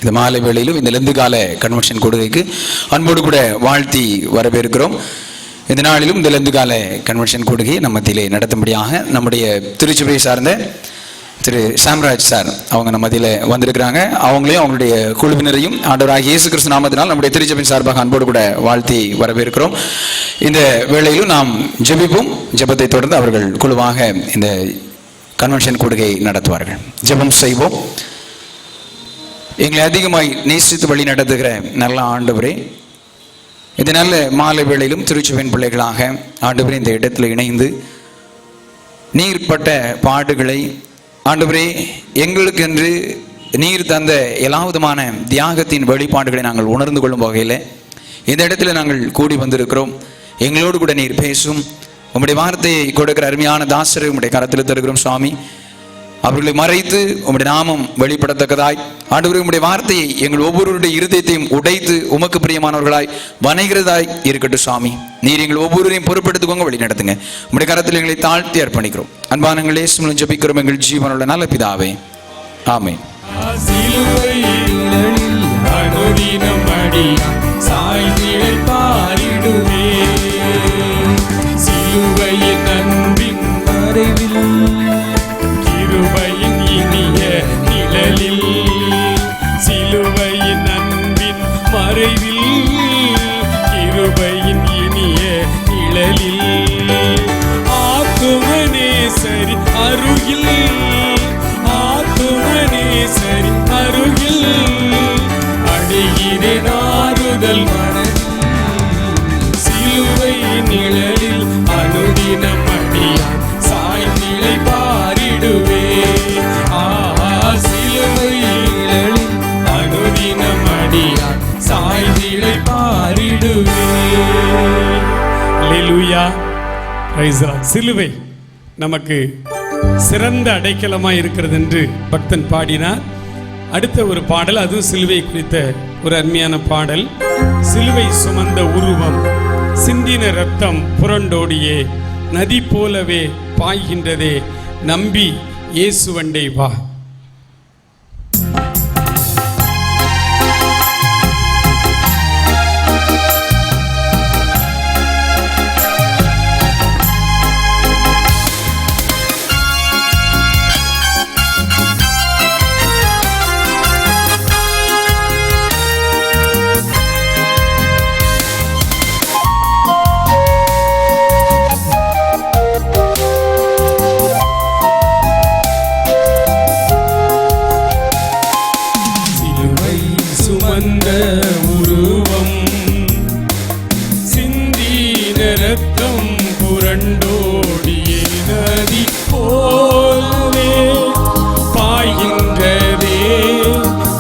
இந்த மாலை வேளையிலும் இந்த லெந்து கால கன்வென்ஷன் கூடுகைக்கு அன்போடு கூட வாழ்த்தி வரவேற்கிறோம். இந்த நாளிலும் இந்த லெந்து கால கன்வென்ஷன் கூடுகையை நம்ம மத்தியிலே நடத்தும்படியாக நம்முடைய திருச்சபையை சார்ந்த திரு சாம்ராஜ் சார் அவங்க நம்ம மத்தியில் வந்திருக்கிறாங்க. அவங்களையும் அவங்களுடைய குழுவினரையும் ஆண்டவராகிய இயேசு கிறிஸ்து நாமத்தினால் நம்முடைய திருச்சபையின் சார்பாக அன்போடு கூட வாழ்த்தி வரவேற்கிறோம். இந்த வேளையிலும் நாம் ஜெபிப்போம். ஜெபத்தை தொடர்ந்து அவர்கள் குழுவாக இந்த கன்வென்ஷன் கூடுகை நடத்துவார்கள். ஜெபம் செய்வோம். எங்களை அதிகமாய் நேசித்து வழி நடத்துகிற நல்ல ஆண்டவரே, இந்த நல்ல மாலை வேளையிலும் திருச்சபையின் பிள்ளைகளாக ஆண்டவரே இந்த இடத்துல இணைந்து நீர் பட்ட பாடுகளை ஆண்டவரே எங்களுக்கு என்று நீர் தந்த எல்லா விதமான தியாகத்தின் வெளிப்பாடுகளை நாங்கள் உணர்ந்து கொள்ளும் வகையில் இந்த இடத்துல நாங்கள் கூடி வந்திருக்கிறோம். எங்களோடு கூட நீர் பேசும். உம்முடைய வார்த்தையை கொடுக்கிற அருமையான தாசரை உம்முடைய கரத்தில் தருகிறோம் சுவாமி. அவர்களை மறைத்து உம்முடைய நாமம் வெளிப்படத்தக்கதாய் ஆண்டவரே உம்முடைய வார்த்தையை எங்கள் ஒவ்வொருவருடைய இருதயத்தையும் உடைத்து உமக்கு பிரியமானவர்களாய் வணைகிறதாய் இருக்கட்டும் சுவாமி. நீர் எங்கள் ஒவ்வொருவரையும் பொறுப்பெடுத்துக்கோங்க, வழி நடத்துங்க. உம்முடைய கரத்தில் எங்களை தாழ்த்தி அர்ப்பணிக்கிறோம். அன்பானங்களே இயேசுவின் ஜெபிக்கிறோம் எங்கள் ஜீவனுள்ள நல்ல பிதாவே, ஆமென். கிருபையின் இனிய நிழலில், சிலுவையின் அன்பின் மறைவில், கிருபையின் இனிய நிழலில், ஆத்துமனேசரி அருகில், ஆத்துமனேசரி அருகில் அடைகிறேன் ஆறுதல் மனதில், சிலுவை நிழலில் அனுதினம் அடியான் சாய்நிலை பாரிடுவே. சிலுவை நிழலில் அனுதினம் அடியான் சாய்நிலை பாரிடுவே. அல்லேலூயா, பிரைஸ் தி லார்ட். சிலுவை நமக்கு சிறந்த அடைக்கலமாய் இருக்கிறது என்று பக்தன் பாடினார். அடுத்த ஒரு பாடல், அதுவும் சிலுவை குறித்த ஒரு அருமையான பாடல். சிலுவை சுமந்த உருவம், சிந்தின இரத்தம் புரண்டோடியே, நதி போலவே பாய்கின்றதே, நம்பி இயேசுவண்டை வா. உருவம், சிந்தின இரத்தம் புரண்டோடியே, நதி போலவே பாய்கின்றதே,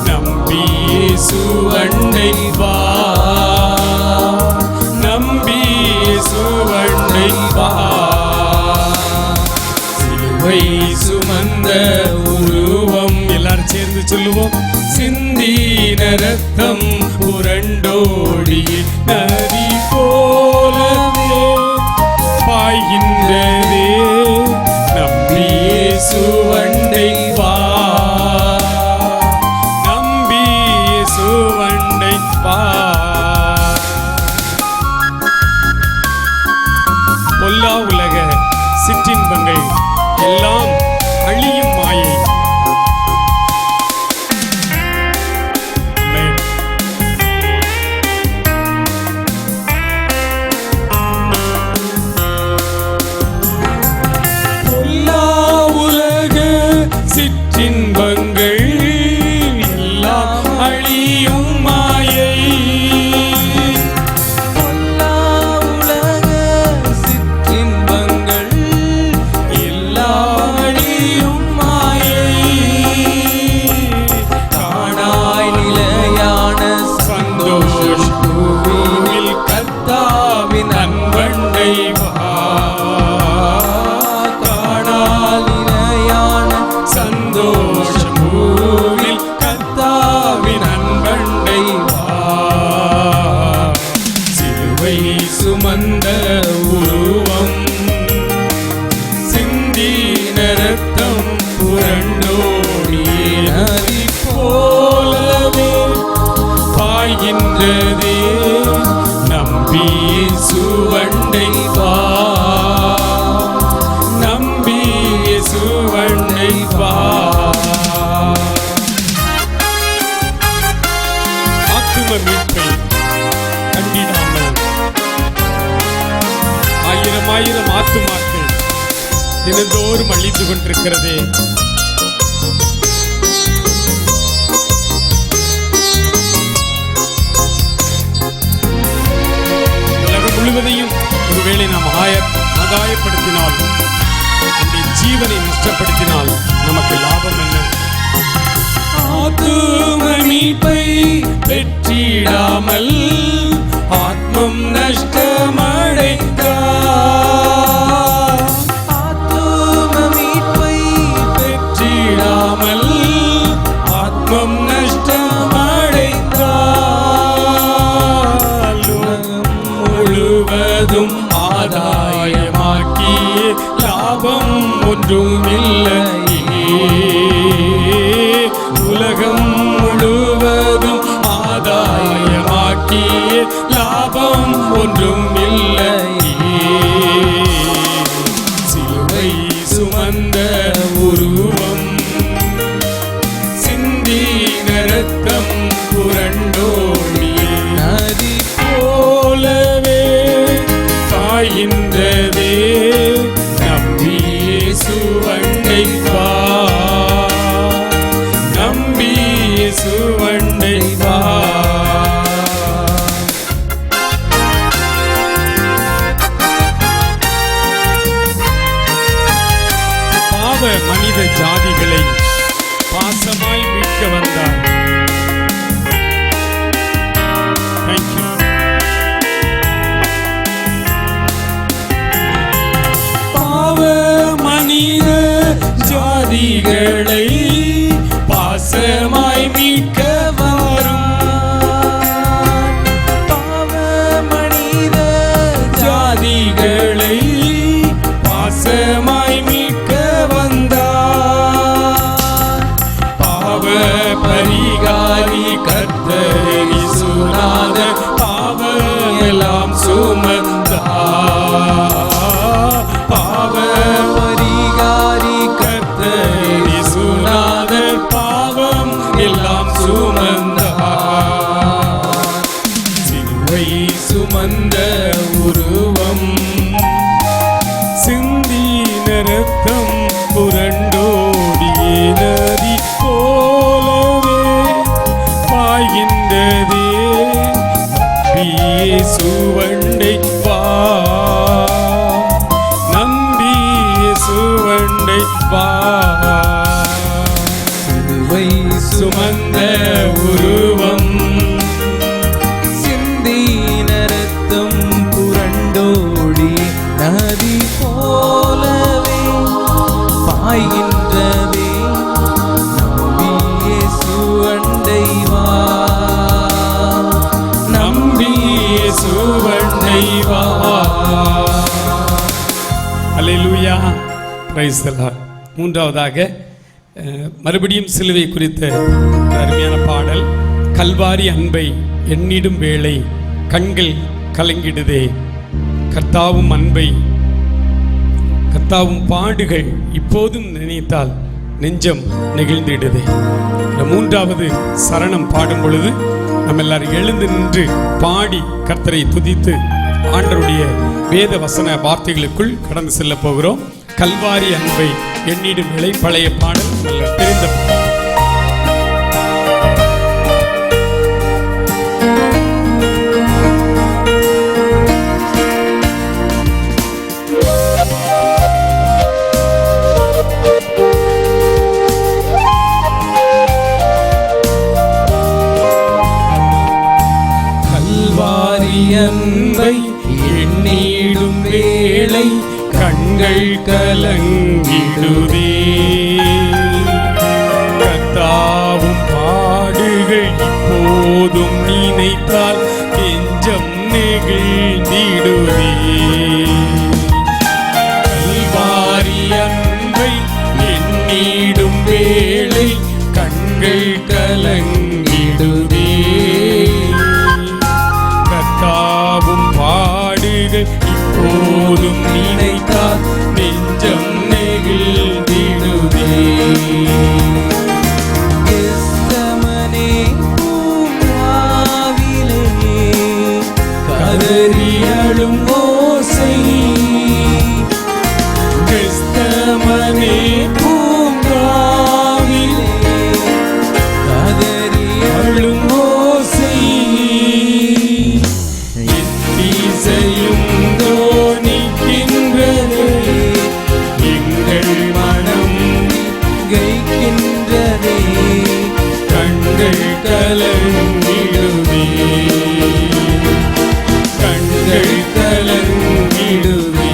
நம்பி இயேசுவண்டை வா, நம்பி இயேசுவண்டை வா. சிலுவை சுமந்த உருவம், எல்லாரும் சேர்ந்து சொல்லுவோம். சிந்தின இரத்தம் புரண்டோடியே, நதி போலவே பாய்கின்றதே, நம்பி இயேசுவண்டை வா, நம்பி இயேசுவண்டை வா. பொல்லா உலக சிற்றின்பங்கள் எல்லாம் அழியும் மாயை. சிற்றின்பங்கள் எல்லாம் அழியும் மாயை, உலக சிற்றின்பங்கள் எல்லாம் அழியும் மாயை, காணாய் நிலையான சந்தோஷத்தில் கர்த்தாவின் அன்பண்டை வா, சந்தோஷமூரில் கர்த்தாவின் அன்பண்டை வா. சிலுவை சுமந்த உருவம், சிந்தின இரத்தம் புரண்டோடியே, நதி போலவே பாய்கின்றதே நம்பி சுவண்டை வா, நம்பி சுவண்டை வா. ஆத்தும மீட்பை கண்டிடாமல் ஆயிரம் ஆயிரம் ஆத்துமாக்கள் தினந்தோறும் அழித்து கொண்டிருக்கிறதே. உலகம் முழுவதையும் ஒருவேளை நாம் ஆதாயப்படுத்தினால், நம்முடைய ஜீவனை நஷ்டப்படுத்தினால் நமக்கு லாபம் என்ன? ஆத்தும மீட்பை பெற்றிடாமல் ஆத்மம் நஷ்டமடைந்தார். ஆத்தும மீட்பை பெற்றிடாமல் ஆத்மம் நஷ்டமடைந்தார். முழுவதும் ஆதாயமாக்கிய லாபம் ஒன்றுமில்லை. உலகம் முழுவதும் ஆதாயமாக்கிய லாபம் ஒன்றும் இல்லை. சிலுவை சுமந்த உருவம் சிந்தின ரத்தம் புரண்டோடிய நதி போலவே பாய்கின்றதே நம்பி சுவண்டை வா, நம்பி சுவண்டை வா. பாவ மனித ஜாதிகளை பாசமாய் மீட்க வந்தார். Thank you. பாவ மனித ஜாதிகளை பாசமாய் மீட்க வரும். பாவ மனித ஜாதிகளை பாசமாய் மீட்க வந்தார். பாவ பரிகாரி கர்த்தர் இயேசுநாதர் பாவம் எல்லாம் சுமந்தார். பாவ பரிகாரி கர்த்தர் இயேசுநாதர் பாவம் எல்லாம் சுமந்தார். சிலுவை சுமந்த உருவம் சிந்தின ரத்தம் புரண்டோடிய நதி போலவே பாய்கின்றதே நம்பியே சுவண்டை வா, நம்பியே சுவண்டை வா. சிலுவை சுமந்த உருவம் சிந்தின ரத்தம் புரண்டோடி நதி போலவே பாய்கின்றதே நம்பியே சுவண்டை வா, நம்பியே சுவண்டை வா. அல்லேலூயா, பிரைஸ் தி லார்ட். மூன்றாவதாக மறுபடியும் சிலுவை குறித்த ஒரு அருமையான பாடல். கல்வாரி அன்பை எண்ணிடும் வேளை கண்கள் கலங்கிடுதே, கர்த்தாவும் அன்பை கர்த்தாவும் பாடுகள் இப்போதும் நினைத்தால் நெஞ்சம் நெகிழ்ந்திடுதே. இந்த மூன்றாவது சரணம் பாடும் பொழுது நம்ம எல்லாரும் எழுந்து நின்று பாடி கர்த்தரை துதித்து ஆண்டவருடைய வேத வசன வார்த்தைகளுக்குள் கடந்து செல்ல போகிறோம். கல்வாரி அன்பை எண்ணிடும் வேளை பழைய பாடல் நல்ல தெரிந்த அன்பை எண்ணிடும் வேளை கண்கள் கலங்கிடுதே, கர்த்தாவும் பாடுகள் இப்போதும் நினைத்தால் நெஞ்சம் நெகிழ்ந்திடுதே. கல்வாரி அன்பை எண்ணிடும் வேளை கண்கள் கலங்கிடுதே, இப்போதும் நினைத்தால் நெஞ்சம் நெகிழ்ந்திடுதே. கெத்செமனே பூங்காவிலே கதறி அழும் ஓசை, கிறிஸ்தமனே பூங்காவிலே கதறி அழும் ஓசை, எத்தீசையும் தோனிக்கின்றதே, எங்கள் மனம் கைக்கின்றதே. கண்கள் கலங்கிடுமே, கண்கள் கலங்கிடுமே.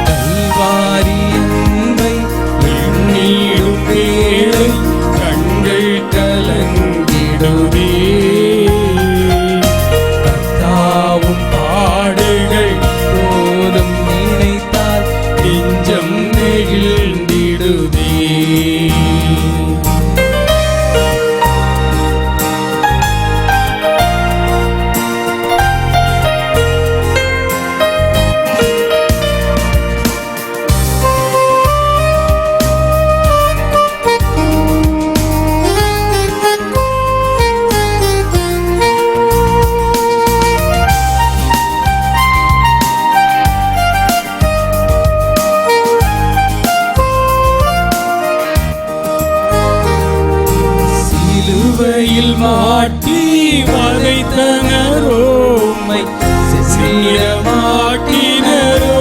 கல்வாரி அன்பை எண்ணிடும் வேளை கண்கள் கலங்கிடுமே. கர்த்தாவும் பாடுகள் போதும் நினைத்தால் நெஞ்சம் நெகிழ்ந்திடுதே. சிலுவையில் மாட்டி வதைத்தனரோ, உம்மை சிரமாக்கினரோ.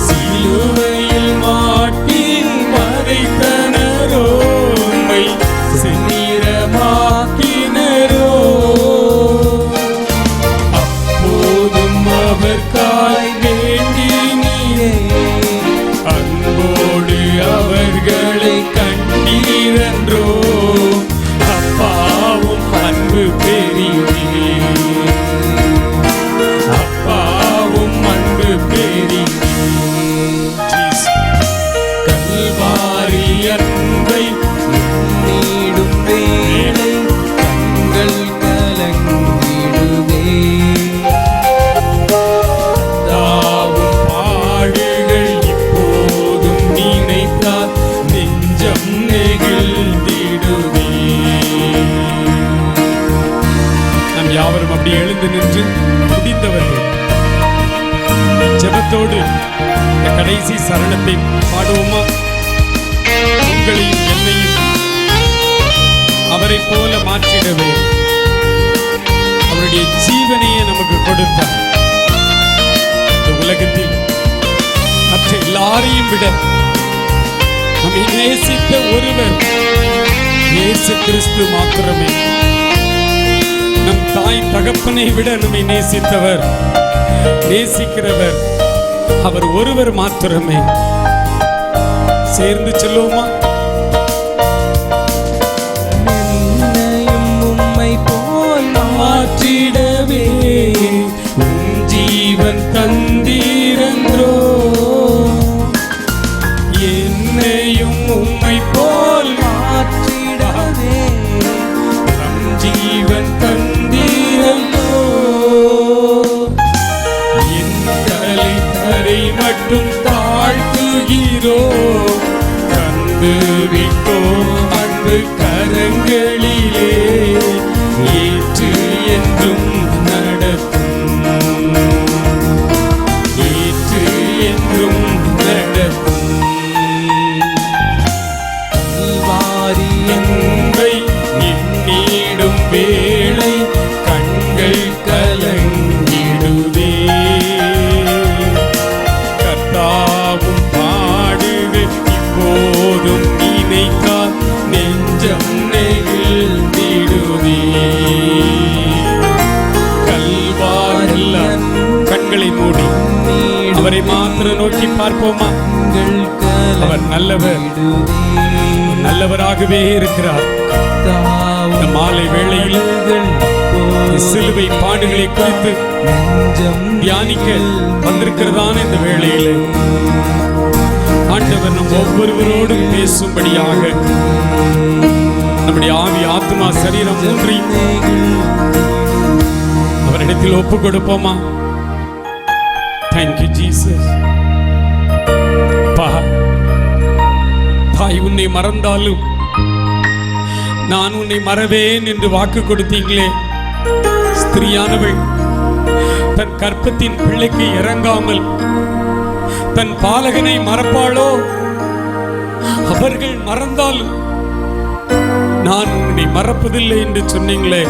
சிலுவையில் மாட்டி வதைத்தனரோ, உம்மை சிரமாக்கினரோ. அப்போதும் அவர்காய் வேண்டினீரே, அன்போடு அவர்களை கண்டீரன்றோ. அப்பாவும் அன்பு பெரிதே, அப்பாவும் அன்பு பெரிதே. கல்வாரி அன்பை நீடும் வேளை கண்கள் கலங்கிடுதே. தாவும் பாடுகள் இப்போதும் நினைத்தால் நெஞ்சம் நெகிழ்ந்திடுதே. நாம் யாவரும் அப்படி எழுந்து நின்று முடிந்தவர்கள் ஜெபத்தோடு இந்த கடைசி சரணத்தை பாடுவோமா? உங்களையும் என்னையும் அவரை போல மாற்றிடவே அவருடைய ஜீவனையே நமக்கு கொடுத்தார். இந்த உலகத்தில் மற்ற எல்லாரையும் விட நம்மை நேசித்த ஒருவர் இயேசு கிறிஸ்து மாத்திரமே. நம் தாய் தகப்பனை விட நம்மை நேசித்தவர், நேசிக்கிறவர் அவர் ஒருவர் மாத்திரமே. சேர்ந்து சொல்லுவோமா? என்னையும் உம்மை போல் மாற்றிடவே உம் ஜீவன் தந்தீரன்றோ. என்னையும் உம்மை போல் மாற்றிடவே நம் ஜீவன் தந்தீரன்றோ. என் தலை தரை மட்டும் தாழ்த்துகிறோ, தந்து விட்டோம் அன்பு கரங்களிலே, ஏற்று என்றும் நடத்தும், ஏற்று என்றும் நடத்தும். கல்வாரி என்பை எண்ணிடும் வேளை கண்கள் கலங்கிடுதே. கர்த்தாவும் பாடுகள் இப்போதும் நினைத்தால் நெஞ்சம் நெகிழ்ந்திடுதே. கல்வாரில் கண்களை மூடி அவரை மாத்திரம் நோக்கி பார்ப்போமா? அவர் நல்லவர், நல்லவராகவே இருக்கிறார். இந்த மாலை வேளையில் சிலுவை பாடுகளை குறித்து தியானிக்க வந்திருக்கிறதான இந்த வேளையில் ஆண்டவர் நம் ஒவ்வொருவரோடும் பேசும்படியாக நம்முடைய ஆவி ஆத்மா சரீரம் ஒன்றி கரத்தில் ஒப்பு கொடுப்போமா? Thank you Jesus. தாய் உன்னை மறந்தாலும் நான் உன்னை மறவேன் என்று வாக்கு கொடுத்தீங்களே. ஸ்திரீயானவள் தன் கர்ப்பத்தின் பிள்ளைக்கு இறங்காமல் தன் பாலகனை மறப்பாளோ? அவர்கள் மறந்தாலும் நான் உன்னை மறப்பதில்லை என்று சொன்னீங்களே.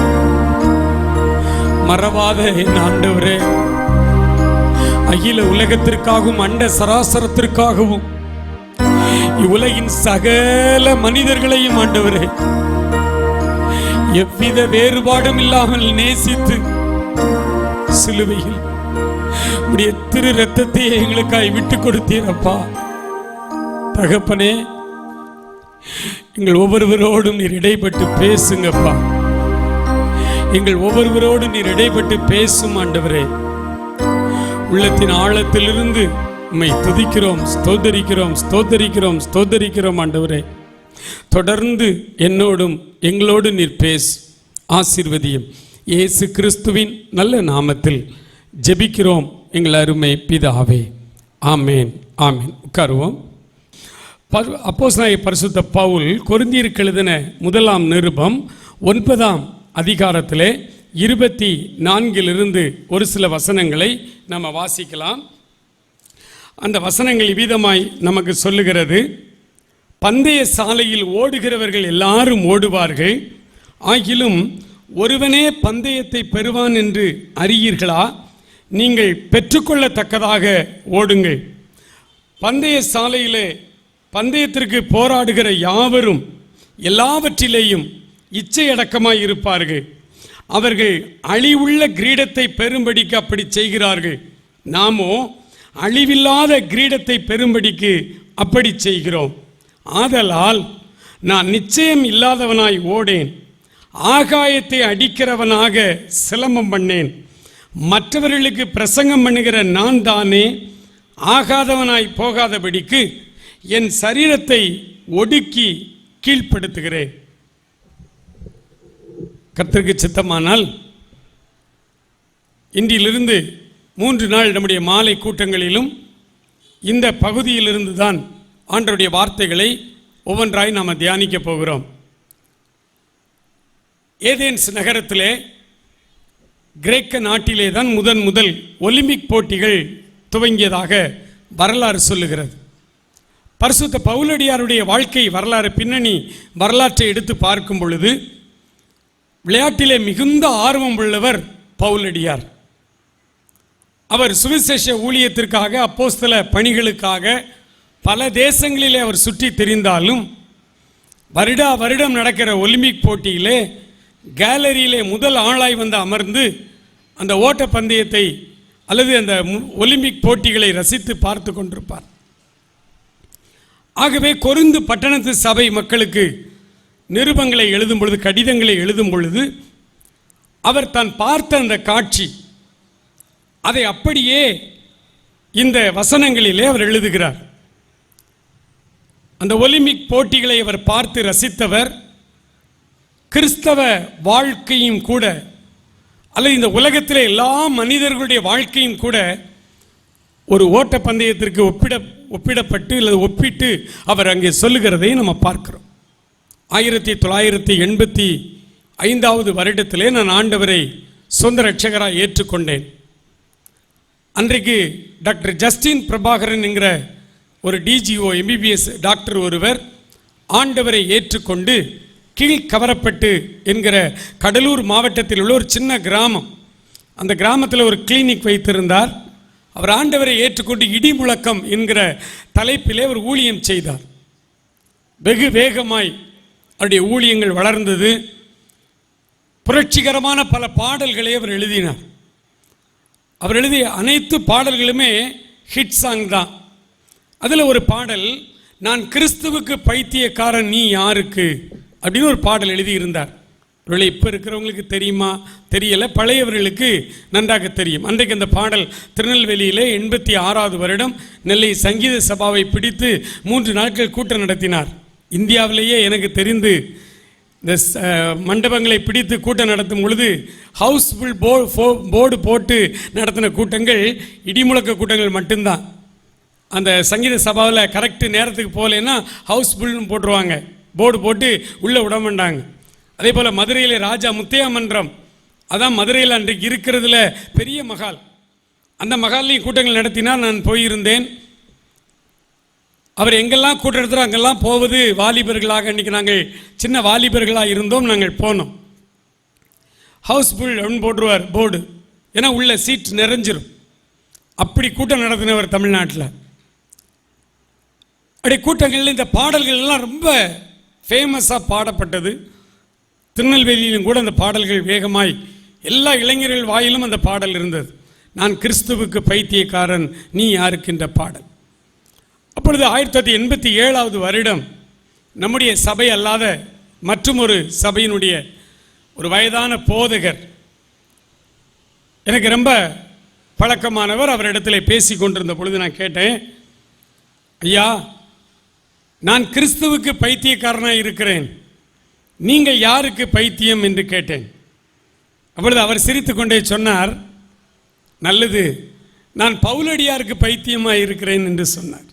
மறவாத என் ஆண்டவரே, அகில உலகத்திற்காகவும் அண்ட சராசரத்திற்காகவும் இவ்வுலகின் சகல மனிதர்களையும் ஆண்டவரே எவ்வித வேறுபாடும் இல்லாமல் நேசித்து சிலுவையில் உடைய திரு ரத்தத்தை எங்களுக்காய் விட்டு கொடுத்தீரப்பா. தகப்பனே, எங்கள் ஒவ்வொருவரோடும் நீர் இடைப்பட்டு பேசுங்கப்பா. எங்கள் ஒவ்வொருவரோடும் நீர் இடைப்பட்டு பேசும் ஆண்டவரே. உள்ளத்தின் ஆழத்திலிருந்து உம்மை துதிக்கிறோம், ஸ்தோத்தரிக்கிறோம், ஸ்தோத்தரிக்கிறோம், ஸ்தோத்தரிக்கிறோம் ஆண்டவரே. தொடர்ந்து என்னோடும் எங்களோடு நீர் பேசு, ஆசீர்வதியும். இயேசு கிறிஸ்துவின் நல்ல நாமத்தில் ஜெபிக்கிறோம் எங்கள் அருமை பிதாவே. ஆமேன், ஆமேன். உட்காருவோம். அப்போஸ்தலனாகிய பரிசுத்த பவுல் கொரிந்தியருக்கு எழுதின முதலாம் நிருபம் 9ஆம் அதிகாரத்திலே 24 ஒரு சில வசனங்களை நம்ம வாசிக்கலாம். அந்த வசனங்கள் இவ்விதமாய் நமக்கு சொல்லுகிறது. பந்தய சாலையில் ஓடுகிறவர்கள் எல்லாரும் ஓடுவார்கள், ஆகிலும் ஒருவனே பந்தயத்தை பெறுவான் என்று அறியீர்களா? நீங்கள் பெற்றுக்கொள்ளத்தக்கதாக ஓடுங்கள். பந்தய சாலையிலே பந்தயத்திற்கு போராடுகிற யாவரும் எல்லாவற்றிலேயும் இச்சையடக்கமாய் இருப்பார்கள். அவர்கள் அழிவுள்ள கிரீடத்தை பெறும்படிக்கு அப்படி செய்கிறார்கள். நாமோ அழிவில்லாத கிரீடத்தை பெறும்படிக்கு அப்படி செய்கிறோம். ஆதலால் நான் நிச்சயம் இல்லாதவனாய் ஓடேன், ஆகாயத்தை அடிக்கிறவனாக சிலம்பம் பண்ணேன். மற்றவர்களுக்கு பிரசங்கம் பண்ணுகிற நான் தானே ஆகாதவனாய் போகாதபடிக்கு என் சரீரத்தை ஒடுக்கி கீழ்ப்படுத்துகிறேன். கர்த்தருக்கு சித்தமானால் இன்றிலிருந்து 3 நாள் நம்முடைய மாலை கூட்டங்களிலும் இந்த பகுதியிலிருந்து தான் ஆண்டவருடைய வார்த்தைகளை ஒவ்வொன்றாய் நாம் தியானிக்க போகிறோம். ஏதேன்ஸ் நகரத்திலே கிரேக்க நாட்டிலே தான் முதல் ஒலிம்பிக் போட்டிகள் துவங்கியதாக வரலாறு சொல்லுகிறது. பரிசுத்த பவுலடியாருடைய வாழ்க்கை வரலாறு பின்னணி வரலாற்றை எடுத்து பார்க்கும் பொழுது விளையாட்டிலே மிகுந்த ஆர்வம் உள்ளவர் பவுலடியார். அவர் சுவிசேஷ ஊழியத்திற்காக, அப்போஸ்தல பணிகளுக்காக பல தேசங்களிலே அவர் சுற்றி திரிந்தாலும் வருடம் நடக்கிற ஒலிம்பிக் போட்டியிலே கேலரியிலே முதல் ஆளாய் வந்து அமர்ந்து அந்த ஓட்ட பந்தயத்தை அல்லது அந்த ஒலிம்பிக் போட்டிகளை ரசித்து பார்த்து கொண்டிருப்பார். ஆகவே கொரிந்து பட்டணத்து சபை மக்களுக்கு நிருபங்களை எழுதும் பொழுது, கடிதங்களை எழுதும் பொழுது அவர் தான் பார்த்த அந்த காட்சி, அதை அப்படியே இந்த வசனங்களிலே அவர் எழுதுகிறார். அந்த ஒலிம்பிக் போட்டிகளை அவர் பார்த்து ரசித்தவர். கிறிஸ்தவ வாழ்க்கையும் கூட, அல்லது இந்த உலகத்தில் எல்லா மனிதர்களுடைய வாழ்க்கையும் கூட ஒரு ஓட்ட பந்தயத்திற்கு ஒப்பிடப்பட்டு அல்லது ஒப்பிட்டு அவர் அங்கே சொல்லுகிறதை நம்ம பார்க்கிறோம். 1985 வருடத்திலே நான் ஆண்டவரை சொந்த இரட்சகராக ஏற்றுக்கொண்டேன். அன்றைக்கு டாக்டர் ஜஸ்டின் பிரபாகரன் என்கிற ஒரு டிஜிஓ எம்பிபிஎஸ் டாக்டர் ஒருவர் ஆண்டவரை ஏற்றுக்கொண்டு கீழ்கவரப்பட்டு என்கிற கடலூர் மாவட்டத்தில் உள்ள ஒரு சின்ன கிராமம், அந்த கிராமத்தில் ஒரு கிளினிக் வைத்திருந்தார். அவர் ஆண்டவரை ஏற்றுக்கொண்டு இடிமுழக்கம் என்கிற தலைப்பிலே ஒரு ஊழியம் செய்தார். வெகு வேகமாய் அவருடைய ஊழியங்கள் வளர்ந்தது. புரட்சிகரமான பல பாடல்களை அவர் எழுதினார். அவர் எழுதிய அனைத்து பாடல்களுமே ஹிட் சாங் தான். அதில் ஒரு பாடல், நான் கிறிஸ்துவுக்கு பைத்தியக்காரன் நீ யாருக்கு அப்படின்னு ஒரு பாடல் எழுதியிருந்தார். ஒருவேளை இப்போ இருக்கிறவங்களுக்கு தெரியுமா தெரியலை, பழையவர்களுக்கு நன்றாக தெரியும். அன்றைக்கு அந்த பாடல் திருநெல்வேலியிலே 86வது வருடம் நெல்லை சங்கீத சபாவை பிடித்து 3 நாட்கள் கூட்டம் நடத்தினார். இந்தியாவிலேயே எனக்கு தெரிந்து இந்த மண்டபங்களை பிடித்து கூட்டம் நடத்தும் பொழுது ஹவுஸ்ஃபுல் போர்டு போட்டு நடத்தின கூட்டங்கள் இடிமுழக்க கூட்டங்கள் மட்டும்தான். அந்த சங்கீத சபாவில் கரெக்டு நேரத்துக்கு போகலைன்னா ஹவுஸ்ஃபுல்னு போட்டுருவாங்க, போர்டு போட்டு உள்ளே விட மாட்டாங்க. அதே போல் மதுரையில் ராஜா முத்தையா மன்றம், அதான் மதுரையில் அன்றைக்கு இருக்கிறதுல பெரிய மகால், அந்த மகால்லையும் கூட்டங்கள் நடத்தினார். நான் போயிருந்தேன். அவர் எங்கெல்லாம் கூட்டம் எடுத்துகிறோம் அங்கெல்லாம் போவது வாலிபர்களாக, இன்றைக்கி நாங்கள் சின்ன வாலிபர்களாக இருந்தோம், நாங்கள் போனோம். ஹவுஸ்ஃபுல் அப்படின்னு போட்டுருவார் போர்டு, ஏன்னா உள்ள சீட் நிறைஞ்சிரும். அப்படி கூட்டம் நடத்தினவர் தமிழ்நாட்டில். அப்படி கூட்டங்களில் இந்த பாடல்கள் எல்லாம் ரொம்ப ஃபேமஸாக பாடப்பட்டது. திருநெல்வேலியிலும் கூட அந்த பாடல்கள் வேகமாய் எல்லா இளைஞர்கள் வாயிலும் அந்த பாடல் இருந்தது. நான் கிறிஸ்துவுக்கு பைத்தியக்காரன் நீ யாருக்கின்ற பாடல். அப்பொழுது 1987 வருடம் நம்முடைய சபை அல்லாத மற்றும் ஒரு சபையினுடைய ஒரு வயதான போதகர், எனக்கு ரொம்ப பழக்கமானவர், அவரிடத்தில் பேசி கொண்டிருந்த பொழுது நான் கேட்டேன், ஐயா நான் கிறிஸ்துவுக்கு பைத்தியக்காரனாக இருக்கிறேன், நீங்கள் யாருக்கு பைத்தியம் என்று கேட்டேன். அப்பொழுது அவர் சிரித்து கொண்டே சொன்னார், நல்லது, நான் பவுலடியாருக்கு பைத்தியமாக இருக்கிறேன் என்று சொன்னார்.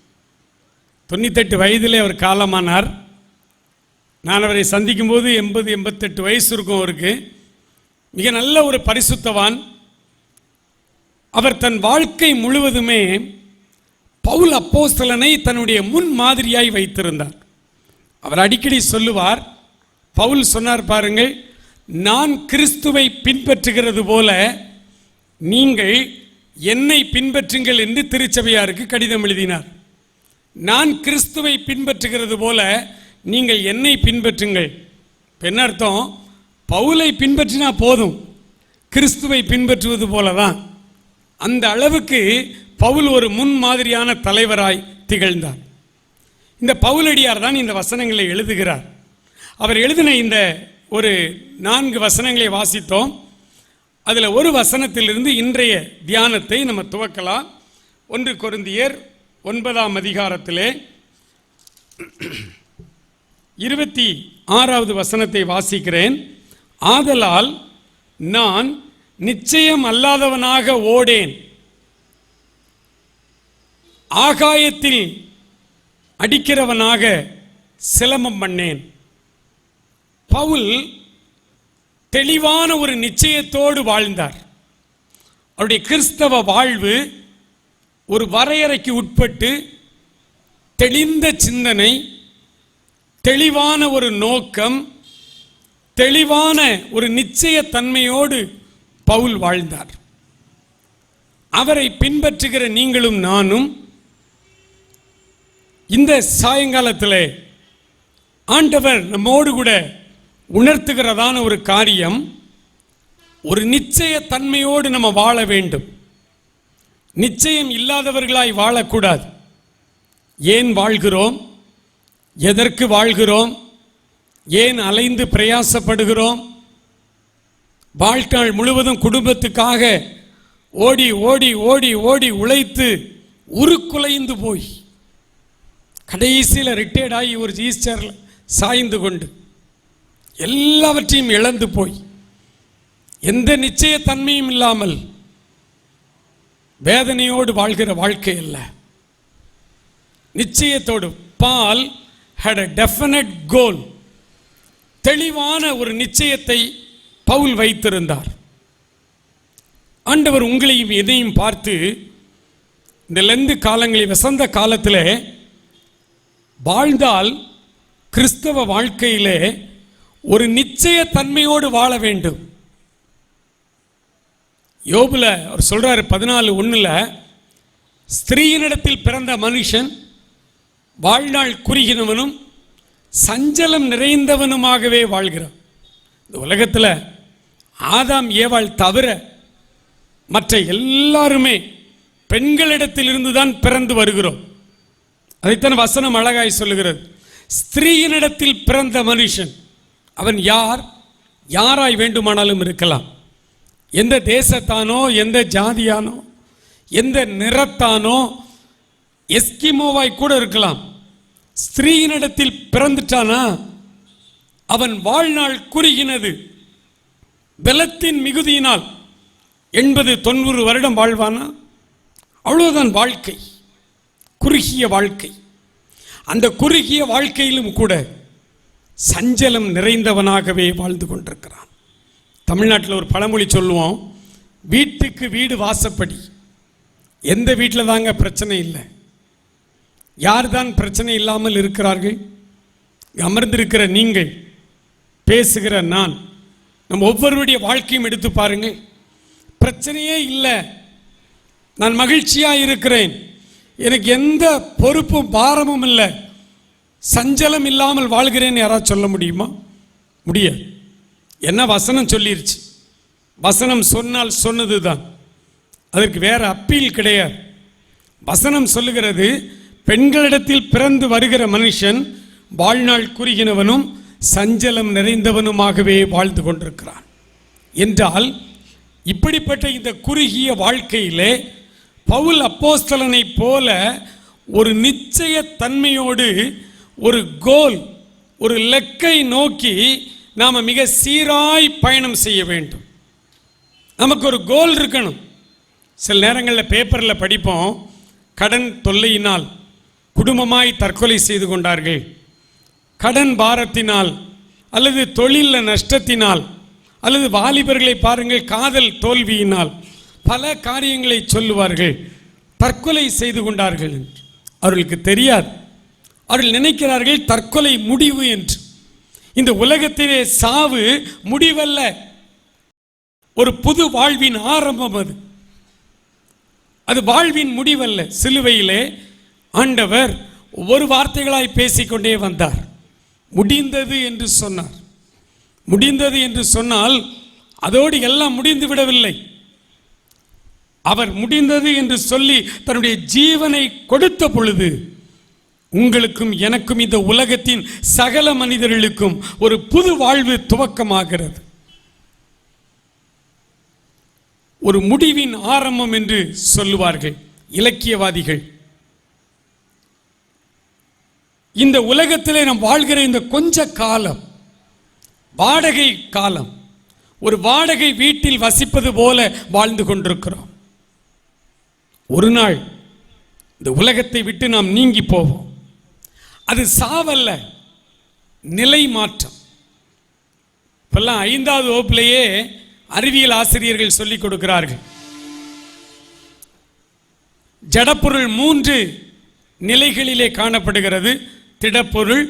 98 வயதிலே அவர் காலமானார். நான் அவரை சந்திக்கும் போது 80-88 வயசு இருக்கும் அவருக்கு. மிக நல்ல ஒரு பரிசுத்தவான். அவர் தன் வாழ்க்கை முழுவதுமே பவுல் அப்போஸ்தலனை தன்னுடைய முன் மாதிரியாய் வைத்திருந்தார். அவர் அடிக்கடி சொல்லுவார், பவுல் சொன்னார் பாருங்கள், நான் கிறிஸ்துவை பின்பற்றுகிறது போல நீங்கள் என்னை பின்பற்றுங்கள் என்று திருச்சபையாருக்கு கடிதம் எழுதினார். நான் கிறிஸ்துவை பின்பற்றுகிறது போல நீங்கள் என்னை பின்பற்றுங்கள். என்ன அர்த்தம்? பவுலை பின்பற்றினா போதும், கிறிஸ்துவை பின்பற்றுவது போல தான். அந்த அளவுக்கு பவுல் ஒரு முன்மாதிரியான தலைவராய் திகழ்ந்தார். இந்த பவுலடியார் தான் இந்த வசனங்களை எழுதுகிறார். அவர் எழுதின இந்த ஒரு 4 வசனங்களை வாசித்தோம். அதில் ஒரு வசனத்திலிருந்து இன்றைய தியானத்தை நம்ம துவக்கலாம். 1 கொரிந்தியர் 9ஆம் அதிகாரத்திலே 26வது வசனத்தை வாசிக்கிறேன். ஆதலால் நான் நிச்சயம் அல்லாதவனாக ஓடேன், ஆகாயத்தில் அடிக்கிறவனாக சிலம்பம் பண்ணேன். பவுல் தெளிவான ஒரு நிச்சயத்தோடு வாழ்ந்தார். அவருடைய கிறிஸ்தவ வாழ்வு ஒரு வரையறைக்கு உட்பட்டு தெளிந்த சிந்தனை, தெளிவான ஒரு நோக்கம், தெளிவான ஒரு நிச்சயத்தன்மையோடு பவுல் வாழ்ந்தார். அவரை பின்பற்றுகிற நீங்களும் நானும் இந்த சாயங்காலத்தில் ஆண்டவர் நம்மோடு கூட உணர்த்துகிறதான ஒரு காரியம், ஒரு நிச்சயத்தன்மையோடு நம்ம வாழ வேண்டும். நிச்சயம் இல்லாதவர்களாய் வாழக்கூடாது. ஏன் வாழ்கிறோம், எதற்கு வாழ்கிறோம், ஏன் அலைந்து பிரயாசப்படுகிறோம், வாழ்நாள் முழுவதும் குடும்பத்துக்காக ஓடி ஓடி ஓடி ஓடி உழைத்து உருக்குலைந்து போய் கடைசியில் ரிட்டையர்ட் ஆகி ஒரு ஈஸ்டரில் சாய்ந்து கொண்டு எல்லாவற்றையும் இழந்து போய் எந்த நிச்சயத்தன்மையும் இல்லாமல் வேதனையோடு வாழ்கிற வாழ்க்கை அல்ல, நிச்சயத்தோடு. பால் had a definite goal, தெளிவான ஒரு நிச்சயத்தை பவுல் வைத்திருந்தார். ஆண்டவர் உங்களையும் எதையும் பார்த்து இந்த லெந்து காலங்களில் வசந்த காலத்தில் வாழ்ந்தால் கிறிஸ்தவ வாழ்க்கையிலே ஒரு நிச்சயத்தன்மையோடு வாழ வேண்டும். யோபுல அவர் சொல்றாரு 14:1, ஸ்திரீயினிடத்தில் பிறந்த மனுஷன் வாழ்நாள் குறுகினவனும் சஞ்சலம் நிறைந்தவனுமாகவே வாழ்கிறான். இந்த உலகத்தில் ஆதாம் ஏவாள் தவிர மற்ற எல்லாருமே பெண்களிடத்தில் இருந்துதான் பிறந்து வருகிறோம். அதைத்தான் வசனம் அழகாய் சொல்லுகிறது. ஸ்திரீயினிடத்தில் பிறந்த மனுஷன் அவன் யாராய் வேண்டுமானாலும் இருக்கலாம். எந்த தேசத்தானோ, எந்த ஜாதியானோ, எந்த நிறத்தானோ, எஸ்கிமோவாய் கூட இருக்கலாம். ஸ்திரீயினிடத்தில் பிறந்துட்டானா அவன் வாழ்நாள் குறுகினது, பலத்தின் மிகுதியினால் 80-90 வருடம் வாழ்வானா? அவ்வளவுதான் வாழ்க்கை, குறுகிய வாழ்க்கை. அந்த குறுகிய வாழ்க்கையிலும் கூட சஞ்சலம் நிறைந்தவனாகவே வாழ்ந்து கொண்டிருக்கிறான். தமிழ்நாட்டில் ஒரு பழமொழி சொல்லுவோம், வீட்டுக்கு வீடு வாசப்படி. எந்த வீட்டில் தாங்க பிரச்சனை இல்லை? யார் தான் பிரச்சனை இல்லாமல் இருக்கிறார்கள்? அமர்ந்திருக்கிற நீங்கள், பேசுகிற நான், நம்ம ஒவ்வொருடைய வாழ்க்கையும் எடுத்து பாருங்கள். பிரச்சனையே இல்லை, நான் மகிழ்ச்சியாக இருக்கிறேன், எனக்கு எந்த பொறுப்பும் பாரமும் இல்லை, சஞ்சலம் இல்லாமல் வாழ்கிறேன்னு யாராவது சொல்ல முடியுமா? முடியாது. என்ன வசனம் சொல்லிருச்சு. வசனம் சொன்னால் சொன்னது தான், அதற்கு வேற அப்பீல் கிடையாது. வசனம் சொல்லுகிறது, பெண்களிடத்தில் பிறந்து வருகிற மனுஷன் வாழ்நாள் குறுகினவனும் சஞ்சலம் நிறைந்தவனுமாகவே வாழ்ந்து கொண்டிருக்கிறான் என்றால், இப்படிப்பட்ட இந்த குறுகிய வாழ்க்கையிலே பவுல் அப்போஸ்தலனை போல ஒரு நிச்சய தன்மையோடு ஒரு கோல், ஒரு லக்கை நோக்கி நாம் மிக சீராய் பயணம் செய்ய வேண்டும். நமக்கு ஒரு கோல் இருக்கணும். சில நேரங்களில் பேப்பரில் படிப்போம், கடன் தொல்லையினால் குடும்பமாய் தற்கொலை செய்து கொண்டார்கள், கடன் பாரத்தினால், அல்லது தொழிலில் நஷ்டத்தினால், அல்லது வாலிபர்களை பாருங்கள் காதல் தோல்வியினால் பல காரியங்களை சொல்லுவார்கள், தற்கொலை செய்து கொண்டார்கள் என்று. அவர்களுக்கு தெரியாது, அவர்கள் நினைக்கிறார்கள் தற்கொலை முடிவு என்று. இந்த உலகத்திலே சாவு முடிவல்ல, ஒரு புது வாழ்வின் ஆரம்பம். அது வாழ்வின் முடிவல்ல. சிலுவையிலே ஆண்டவர் ஒவ்வொரு வார்த்தைகளாய் பேசிக்கொண்டே வந்தார். முடிந்தது என்று சொன்னார். முடிந்தது என்று சொன்னால் அதோடு எல்லாம் முடிந்து விடவில்லை. அவர் முடிந்தது என்று சொல்லி தன்னுடைய ஜீவனை கொடுத்த பொழுது உங்களுக்கும் எனக்கும் இந்த உலகத்தின் சகல மனிதர்களுக்கும் ஒரு புது வாழ்வு துவக்கமாகிறது. ஒரு முடிவின் ஆரம்பம் என்று சொல்லுவார்கள் இலக்கியவாதிகள். இந்த உலகத்திலே நாம் வாழ்கிற இந்த கொஞ்ச காலம் வாடகை காலம், ஒரு வாடகை வீட்டில் வசிப்பது போல வாழ்ந்து கொண்டிருக்கிறோம். ஒரு நாள் இந்த உலகத்தை விட்டு நாம் நீங்கி போவோம். அது சாவல்ல, நிலை மாற்றம். இப்பெல்லாம் 5வது வகுப்பிலேயே அறிவியல் ஆசிரியர்கள் சொல்லிக் கொடுக்கிறார்கள். ஜடப்பொருள் 3 நிலைகளிலே காணப்படுகிறது. திடப்பொருள்,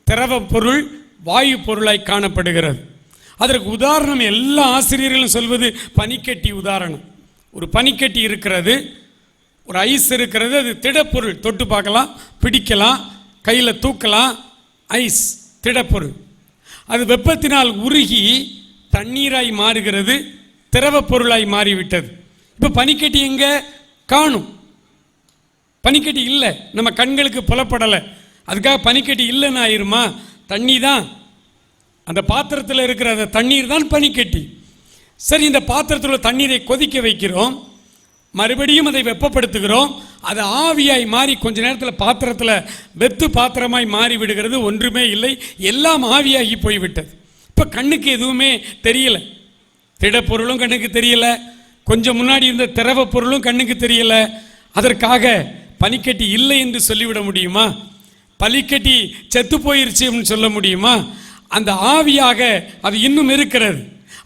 திரவ பொருள், வாயு பொருளாய் காணப்படுகிறது. அதற்கு உதாரணம் எல்லா ஆசிரியர்களும் சொல்வது பனிக்கட்டி உதாரணம். ஒரு பனிக்கட்டி இருக்கிறது, ஒரு ஐஸ் இருக்கிறது, அது திடப்பொருள், தொட்டு பார்க்கலாம், பிடிக்கலாம், கையில் தூக்கலாம். ஐஸ் திடப்பொருள். அது வெப்பத்தினால் உருகி தண்ணீராய் மாறுகிறது, திரவ பொருளாய் மாறிவிட்டது. இப்போ பனிக்கட்டி எங்கே காணும்? பனிக்கட்டி இல்லை, நம்ம கண்களுக்கு புலப்படலை. அதுக்காக பனிக்கட்டி இல்லைன்னு ஆயிருமா? தண்ணி தான், அந்த பாத்திரத்தில் இருக்கிற அந்த தண்ணீர் தான் பனிக்கட்டி. சரி, இந்த பாத்திரத்தில் தண்ணீரை கொதிக்க வைக்கிறோம், மறுபடியும் அதை வெப்பப்படுத்துகிறோம், அது ஆவியாய் மாறி கொஞ்ச நேரத்தில் பாத்திரத்தில் வெத்து பாத்திரமாய் மாறி விடுகிறது. ஒன்றுமே இல்லை, எல்லாம் ஆவியாகி போய்விட்டது. இப்போ கண்ணுக்கு எதுவுமே தெரியல. திடப்பொருளும் கண்ணுக்கு தெரியல, கொஞ்சம் முன்னாடி இருந்த திரவ பொருளும் கண்ணுக்கு தெரியல. அதற்காக பனிக்கட்டி இல்லை என்று சொல்லிவிட முடியுமா? பனிக்கட்டி செத்து போயிருச்சு சொல்ல முடியுமா? அந்த ஆவியாக அது இன்னும் இருக்கிறது.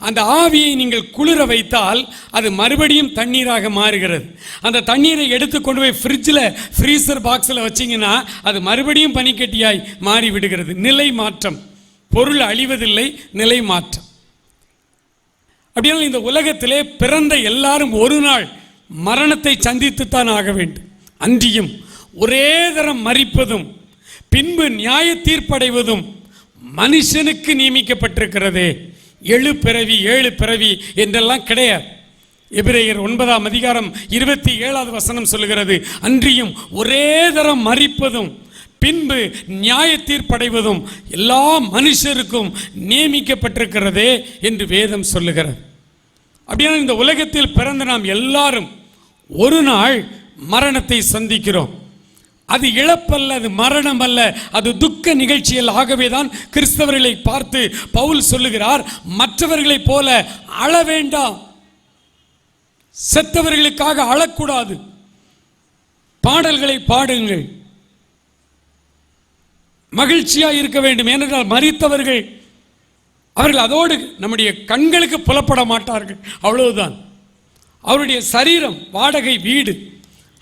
அந்த ஆவியை நீங்கள் குளிர வைத்தால் அது மறுபடியும் தண்ணீராக மாறுகிறது. அந்த தண்ணீரை எடுத்து கொண்டு போய் ஃப்ரிட்ஜில், ஃப்ரீசர் பாக்ஸில் வச்சிங்கன்னா அது மறுபடியும் பனிக்கட்டியாய் மாறி விடுகிறது. நிலை மாற்றம். பொருள் அழிவதில்லை, நிலை மாற்றம். அப்படியானால் இந்த உலகத்திலே பிறந்த எல்லாரும் ஒரு நாள் மரணத்தை சந்தித்துத்தான் ஆக வேண்டும். அன்றியும் ஒரே தரம் மரிப்பதும் பின்பு நியாய தீர்ப்படைவதும் மனுஷனுக்கு நியமிக்கப்பட்டிருக்கிறதே. 7 பிறவி 7 பிறவி என்றெல்லாம் கிடையாது. எபிரேயர் 9ஆம் அதிகாரம் 27வது வசனம் சொல்லுகிறது, அன்றியும் ஒரே தரம் மரிப்பதும் பின்பு நியாய தீர்ப்படைவதும் எல்லா மனுஷருக்கும் நியமிக்கப்பட்டிருக்கிறதே என்று வேதம் சொல்லுகிறது. அப்படியான இந்த உலகத்தில் பிறந்த நாம் எல்லாரும் ஒரு நாள் மரணத்தை சந்திக்கிறோம். அது இழப்பல்ல, அது மரணம் அல்ல, அது துக்க நிகழ்ச்சியில். ஆகவேதான் கிறிஸ்தவர்களை பார்த்து பவுல் சொல்லுகிறார், மற்றவர்களைப் போல அழ வேண்டாம், செத்தவர்களுக்காக அழக்கூடாது, பாடல்களை பாடுங்கள், மகிழ்ச்சியாக இருக்க வேண்டும். ஏனென்றால் மரித்தவர்கள் அவர்கள் அதோடு நம்முடைய கண்களுக்கு புலப்பட மாட்டார்கள், அவ்வளவுதான். அவருடைய சரீரம் வாடகை வீடு,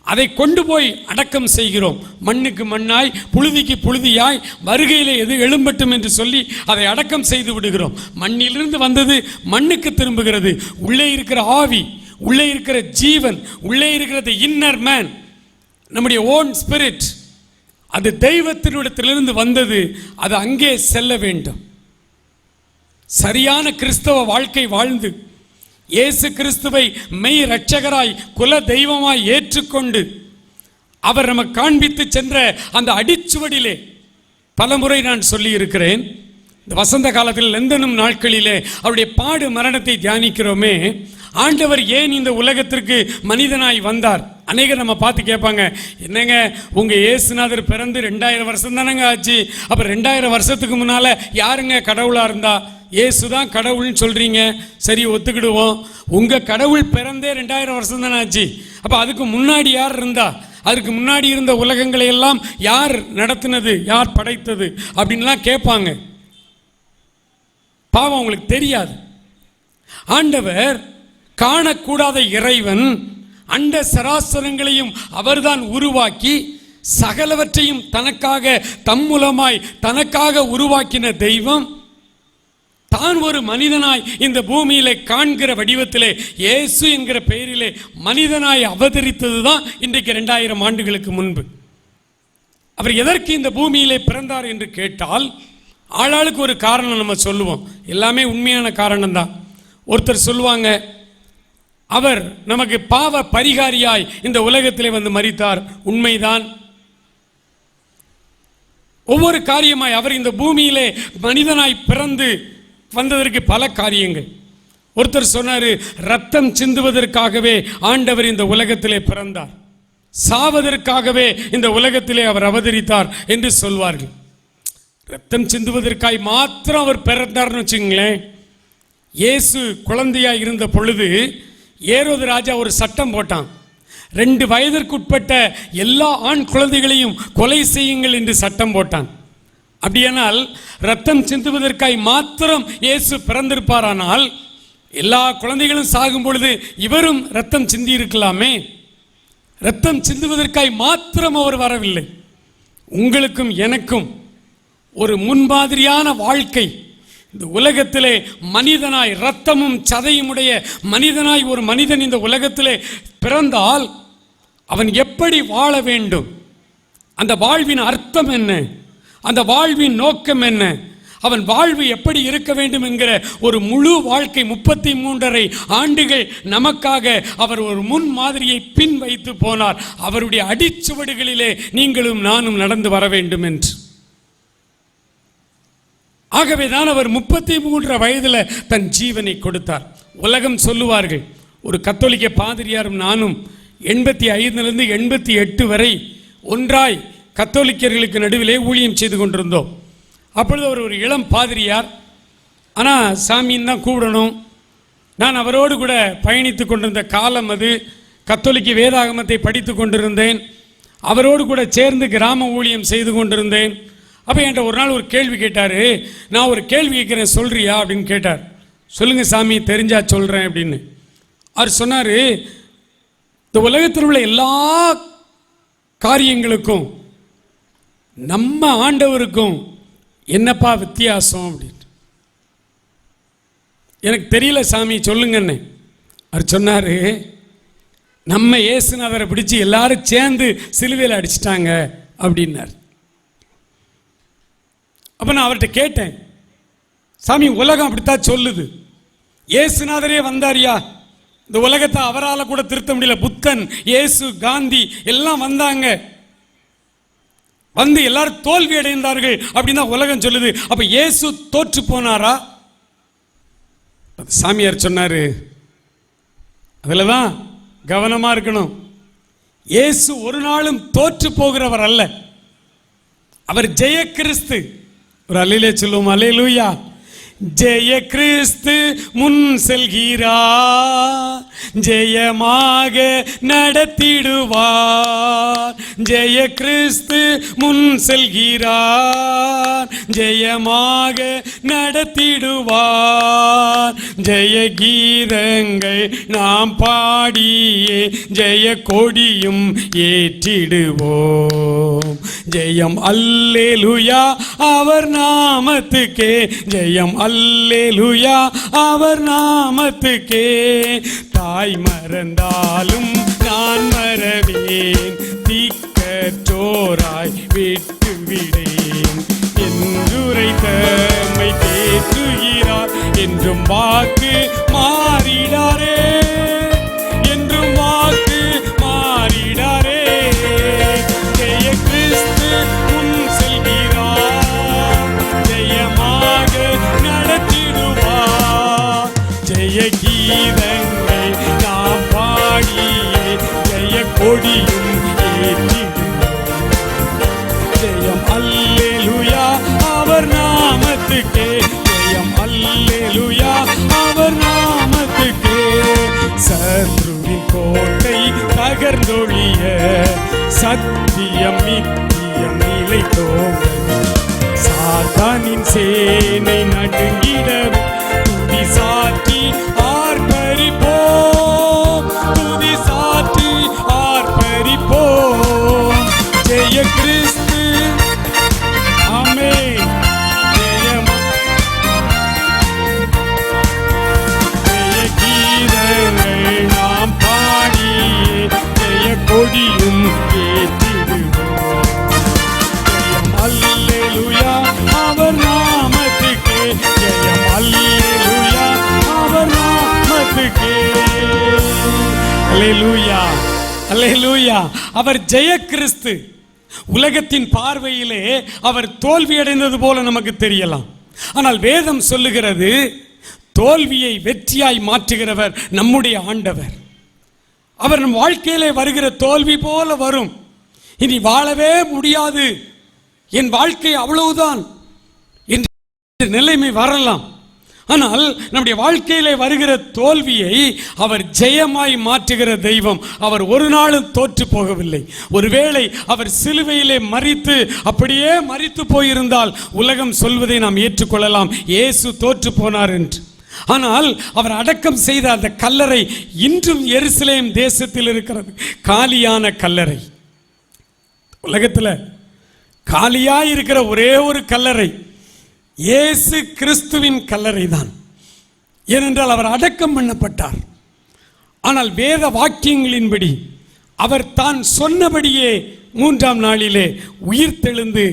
அதை கொண்டு போய் அடக்கம் செய்கிறோம். மண்ணுக்கு மண்ணாய் புழுதிக்கு புழுதியாய் வருகையிலே எது எழும்பட்டும் என்று சொல்லி அதை அடக்கம் செய்து விடுகிறோம். மண்ணிலிருந்து வந்தது மண்ணுக்கு திரும்புகிறது. உள்ளே இருக்கிற ஆவி, உள்ளே இருக்கிற ஜீவன், உள்ளே இருக்கிறது இன்னர் மேன், நம்முடைய ஓன் ஸ்பிரிட், அது தெய்வத்தினிடத்திலிருந்து வந்தது, அது அங்கே செல்ல வேண்டும். சரியான கிறிஸ்தவ வாழ்க்கை வாழ்ந்து இயேசு கிறிஸ்துவை மெய் இரட்சகராய் குல தெய்வமாய் ஏற்றுக்கொண்டு அவர் நமக்கு காண்பித்து சென்ற அந்த அடிச்சுவடிலே பலமுறை நான் சொல்லி இருக்கிறேன். இந்த வசந்த காலத்தில் லெந்தனும் நாட்களிலே அவருடைய பாடு மரணத்தை தியானிக்கிறோமே. ஆண்டவர் ஏன் இந்த உலகத்திற்கு மனிதனாய் வந்தார்? அநேகர் நம்ம பார்த்து கேட்பாங்க, என்னங்க உங்கள் இயேசுநாதர் பிறந்து 2000 வருஷம் தானங்க ஆச்சு, அப்போ 2000 வருஷத்துக்கு முன்னால் யாருங்க கடவுளாக இருந்தா? இயேசு தான் கடவுள்னு சொல்கிறீங்க, சரி ஒத்துக்கிடுவோம். உங்கள் கடவுள் பிறந்தே 2000 வருஷம் தானே ஆச்சு, அப்போ அதுக்கு முன்னாடி யார் இருந்தா? அதுக்கு முன்னாடி இருந்த உலகங்களை எல்லாம் யார் நடத்தினது, யார் படைத்தது அப்படின்லாம் கேட்பாங்க. பாவம் உங்களுக்கு தெரியாது. ஆண்டவர் காணக்கூடாத இறைவன், அண்ட சராசரங்களையும் அவர்தான் உருவாக்கி சகலவற்றையும் தனக்காக தம் மூலமாய் தனக்காக உருவாக்கின தெய்வம் தான் ஒரு மனிதனாய் இந்த பூமியிலே காண்கிற வடிவத்திலே இயேசு என்கிற பெயரிலே மனிதனாய் அவதரித்தது தான் இன்றைக்கு 2000 ஆண்டுகளுக்கு முன்பு. அவர் எதற்கு இந்த பூமியிலே பிறந்தார் என்று கேட்டால் ஆளாளுக்கு ஒரு காரணம் நம்ம சொல்லுவோம், எல்லாமே உண்மையான காரணம் தான். ஒருத்தர் சொல்லுவாங்க, அவர் நமக்கு பாவ பரிகாரியாய் இந்த உலகத்திலே வந்து மரித்தார், உண்மைதான். ஒவ்வொரு காரியமாய் அவர் இந்த பூமியிலே மனிதனாய் பிறந்து வந்ததற்கு பல காரியங்கள். ஒருத்தர் சொன்னார், ரத்தம் சிந்துவதற்காகவே ஆண்டவர் இந்த உலகத்திலே பிறந்தார், சாவதற்காகவே இந்த உலகத்திலே அவர் அவதரித்தார் என்று சொல்வார்கள். ரத்தம் சிந்துவதற்காய் மாத்திரம் அவர் பிறந்தார்னு வச்சுங்களேன். இயேசு குழந்தையாக இருந்த பொழுது ஏரோது ராஜா ஒரு சட்டம் போட்டான், 2 வயதிற்குட்பட்ட எல்லா ஆண் குழந்தைகளையும் கொலை செய்யுங்கள் என்று சட்டம் போட்டான். அப்படியானால் ரத்தம் சிந்துவதற்காய் மாத்திரம் இயேசு பிறந்திருப்பாரானால் எல்லா குழந்தைகளும் சாகும் பொழுது இவரும் ரத்தம் சிந்தி இருக்கலாமே. ரத்தம் சிந்துவதற்காய் மாத்திரம் அவர் வரவில்லை. உங்களுக்கும் எனக்கும் ஒரு முன்மாதிரியான வாழ்க்கை இந்த உலகத்திலே மனிதனாய் இரத்தமும் சதையும் உடைய மனிதனாய் ஒரு மனிதன் இந்த உலகத்திலே பிறந்தால் அவன் எப்படி வாழ வேண்டும், அந்த வாழ்வின் அர்த்தம் என்ன, அந்த வாழ்வின் நோக்கம் என்ன, அவன் வாழ்வு எப்படி இருக்க வேண்டும் என்கிற ஒரு முழு வாழ்க்கை 33.5 ஆண்டுகள் நமக்காக அவர் ஒரு முன் மாதிரியை பின் வைத்து போனார். அவருடைய அடிச்சுவடுகளிலே நீங்களும் நானும் நடந்து வர வேண்டும் என்று. ஆகவேதான் அவர் 33 வயதில் தன் ஜீவனை கொடுத்தார். உலகம் சொல்லுவார்கள், ஒரு கத்தோலிக்க பாதிரியாரும் நானும் 85லிருந்து 88 வரை ஒன்றாய் கத்தோலிக்கர்களுக்கு நடுவிலே ஊழியம் செய்து கொண்டிருந்தோம். அப்பொழுது அவர் ஒரு இளம் பாதிரியார், ஆனால் சாமின்னு தான் கூப்பிடணும். நான் அவரோடு கூட பயணித்து கொண்டிருந்த காலம் அது. கத்தோலிக்க வேதாகமத்தை படித்து கொண்டிருந்தேன், அவரோடு கூட சேர்ந்து கிராம ஊழியம் செய்து கொண்டிருந்தேன். அப்போ என்கிட்ட ஒரு நாள் ஒரு கேள்வி கேட்டார். நான் ஒரு கேள்வி கேட்குறேன், சொல்கிறியா அப்படின்னு கேட்டார். சொல்லுங்கள் சாமி, தெரிஞ்சா சொல்கிறேன் அப்படின்னு. அவர் சொன்னார், இந்த உலகத்தில் உள்ள எல்லா காரியங்களுக்கும் நம்ம ஆண்டவருக்கும் என்னப்பா வித்தியாசம் அப்படின்னு. எனக்கு தெரியல சாமி, சொல்லுங்கன்னு. அவர் சொன்னார், நம்ம இயேசுநாதரை பிடிச்சி எல்லாரும் சேர்ந்து சிலுவையில் அடிச்சிட்டாங்க அப்படின்னார். அப்போ நான் அவர்கிட்ட கேட்டேன், சாமி உலகம் அப்படித்தான் சொல்லுது, இயேசுநாதரே வந்தாரியா, இந்த உலகத்தை அவரால் கூட திருத்த முடியல, புத்தன், இயேசு, காந்தி எல்லாம் வந்தாங்க, வந்து எல்லாரும் தோல்வி அடைந்தார்கள் அப்படின்னு தான் உலகம் சொல்லுது. அப்ப இயேசு தோற்று போனாரா? சாமியார் சொன்னாரு, அதில் தான் கவனமா இருக்கணும். இயேசு ஒரு நாளும் தோற்று போகிறவர் அல்ல. அவர் ஜெய கிறிஸ்து. ஒரு அல்லேலூயா சொல்லுவோம். அல்லேலூயா. ஜெய கிறிஸ்து முன் செல்கிறார், ஜெயமாக நடத்திடுவார். ஜெய கிறிஸ்து முன் செல்கிறார், ஜெயமாக நடத்திடுவார். ஜெய கீதங்கள் நாம் பாடியே ஜெய கொடியும் ஏற்றிடுவோம். ஜெயம் அல்லேலூயா அவர் நாமத்துக்கே, ஜெயம் அல்லேலூயா அவர் நாமத்துக்கே. தாய் மறந்தாலும் நான் மறவேன், திக்கற்றோராய் விட்டு விடேன். என்றுரைத்தம்மை தேற்றுகிறார், என்றும் வாக்கு மாறிடாரே, என்றும் வாக்கு மாறிடாரே. ஜெய கிறிஸ்து முன் செல்கிறார், ஜெயமாக நடத்திடுவார். ஜெய கீதங்கள் நாம் பாடியே ஜெய கொடியும் ஏற்றிடுவோம். ஜெயம் அல்லேலூயா அவர் நாமத்துக்கே, ஜெயம் அல்லேலூயா அவர் நாமத்துக்கே. சத்ருவின் கோட்டை தகர்ந்தொழிய சத்தியம் நித்தியம் நிலைத்தோங்க. சாத்தானின் சேனை நடுங்கிடவே துதி சாற்றி ஆர்ப்பரிப்போம், துதி சாற்றி ஆர்ப்பரிப்போம். ஜெய கிறிஸ்து. ஆமென். ஜெயம். ஜெய கீதங்கள் நாம் பாடியே ஜெய கொடியும் ஏற்றிடுவோம். ஜெயம் அல்லேலூயா அவர் நாமத்துக்கே, ஜெயம் அல்லேலூயா அவர் நாமத்துக்கே. அல்லேலூயா, அல்லேலூயா. அவர் ஜெய கிறிஸ்து. உலகத்தின் பார்வையிலே அவர் தோல்வியடைந்தது போல நமக்கு தெரியலாம். ஆனால் வேதம் சொல்லுகிறது, தோல்வியை வெற்றியாய் மாற்றுகிறவர் நம்முடைய ஆண்டவர். அவர் நம் வாழ்க்கையிலே வருகிற தோல்வி போல வரும். இனி வாழவே முடியாது, என் வாழ்க்கை அவ்வளவுதான் என்ற நிலைமை வரலாம். ஆனால் நம்முடைய வாழ்க்கையிலே வருகிற தோல்வியை அவர் ஜெயமாய் மாற்றுகிற தெய்வம். அவர் ஒரு நாளும் தோற்று போகவில்லை. ஒருவேளை அவர் சிலுவையிலே மரித்து அப்படியே மரித்து போயிருந்தால் உலகம் சொல்வதை நாம் ஏற்றுக்கொள்ளலாம், இயேசு தோற்று போனார் என்று. ஆனால் அவர் அடக்கம் செய்த அந்த கல்லறை இன்றும் எருசலேம் தேசத்தில் இருக்கிறது. காலியான கல்லறை. உலகத்தில் காலியாய் இருக்கிற ஒரே ஒரு கல்லறை இயேசு கிறிஸ்துவின் கல்லறை தான். ஏனென்றால் அவர் அடக்கம் பண்ணப்பட்டார். ஆனால் வேத வாக்கியங்களின்படி அவர் தான் சொன்னபடியே 3ஆம் நாளிலே உயிர்த்தெழுந்து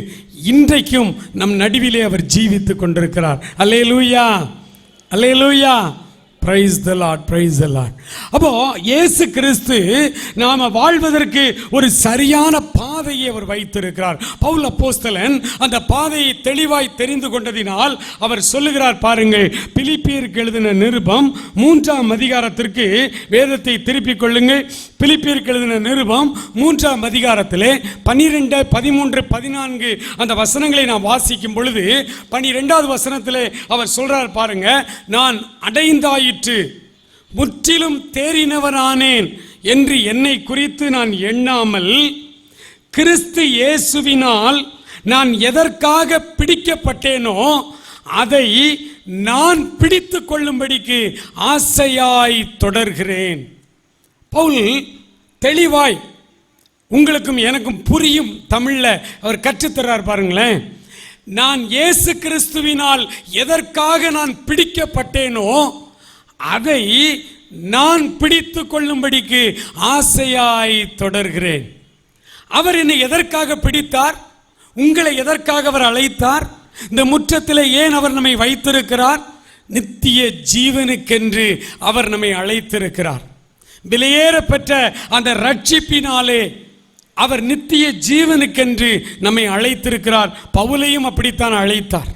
இன்றைக்கும் நம் நடுவிலே அவர் ஜீவித்துக் கொண்டிருக்கிறார். அல்லேலூயா, அல்லேலூயா. Praise the lord, praise the lord. அப்போ இயேசு கிறிஸ்து நாம வாழ்வதற்கு ஒரு சரியான பாதையை அவர் வைத்திருக்கிறார். பவுல் அப்போஸ்தலன் அந்த பாதையை தெளிவாய் தெரிந்து கொண்டதினால் அவர் சொல்லுகிறார் பாருங்கள். பிலிப்பியருக்கு எழுதின நிருபம் 3ஆம் அதிகாரத்திற்கு வேதத்தை திருப்பிக் கொள்ளுங்கள். பிலிப்பியருக்கு எழுதின நிருபம் 3ஆம் அதிகாரத்திலே 12, 13, 14 அந்த வசனங்களை நாம் வாசிக்கும் பொழுது 12வது வசனத்திலே அவர் சொல்றார் பாருங்க. நான் அடைந்தாயிற்று, முற்றிலும் தேறினவனானேன் என்று என்னை குறித்து நான் எண்ணாமல் கிறிஸ்து இயேசுவினால் நான் எதற்காக பிடிக்கப்பட்டேனோ அதை நான் பிடித்து கொள்ளும்படிக்கு ஆசையாய் தொடர்கிறேன். பவுல் தெளிவாய் உங்களுக்கும் எனக்கும் புரியும் தமிழ்ல அவர் கற்றுத்தர்றார் பாருங்களேன். நான் இயேசு கிறிஸ்துவினால் எதற்காக நான் பிடிக்கப்பட்டேனோ அதை நான் பிடித்து கொள்ளும்படிக்கு ஆசையாய் தொடர்கிறேன். அவர் என்னை எதற்காக பிடித்தார்? உங்களை எதற்காக அவர் அழைத்தார்? இந்த முற்றத்தில் ஏன் அவர் நம்மை வைத்திருக்கிறார்? நித்திய ஜீவனுக்கென்று அவர் நம்மை அழைத்திருக்கிறார். விலையேற பெற்ற அந்த ரட்சிப்பினாலே அவர் நித்திய ஜீவனுக்கென்று நம்மை அழைத்திருக்கிறார். பவுலையும் அப்படித்தான் அழைத்தார்.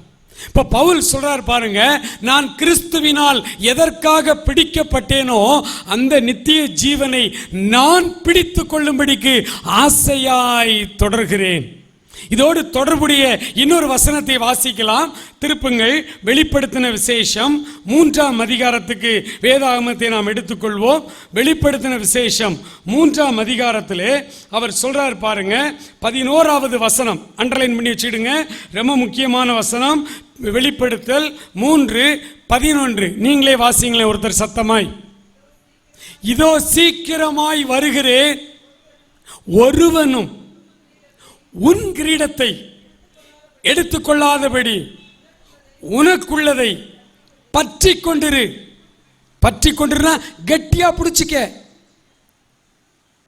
இப்ப பவுல் சொல்றார் பாருங்க, நான் கிறிஸ்துவினால் எதற்காக பிடிக்கப்பட்டேனோ அந்த நித்திய ஜீவனை நான் பிடித்து கொள்ளும்படிக்கு ஆசையாய் தொடர்கிறேன். இதோடு தொடர்புடைய இன்னொரு வசனத்தை வாசிக்கலாம். திருப்புங்கள், வெளிப்படுத்தின விசேஷம் 3ஆம் அதிகாரத்துக்கு வேதாகமத்தை நாம் எடுத்துக்கொள்வோம். வெளிப்படுத்தின விசேஷம் 3ஆம் அதிகாரத்திலே அவர் சொல்றார் பாருங்க, 11வது வசனம் அண்டர்லைன் பண்ணி வச்சிடுங்க, ரொம்ப முக்கியமான வசனம். வெளிப்படுத்தல் 3:11. நீங்களே வாசிங்களேன் ஒருத்தர் சத்தமாய். இதோ சீக்கிரமாய் வருகிறேன், ஒருவனும் உன் கிரீடத்தை எடுத்துக்கொள்ளாதபடி உனக்குள்ளதை பற்றி கொண்டிரு. பற்றி கொண்டிருந்தா கட்டியா பிடிச்சிக்க.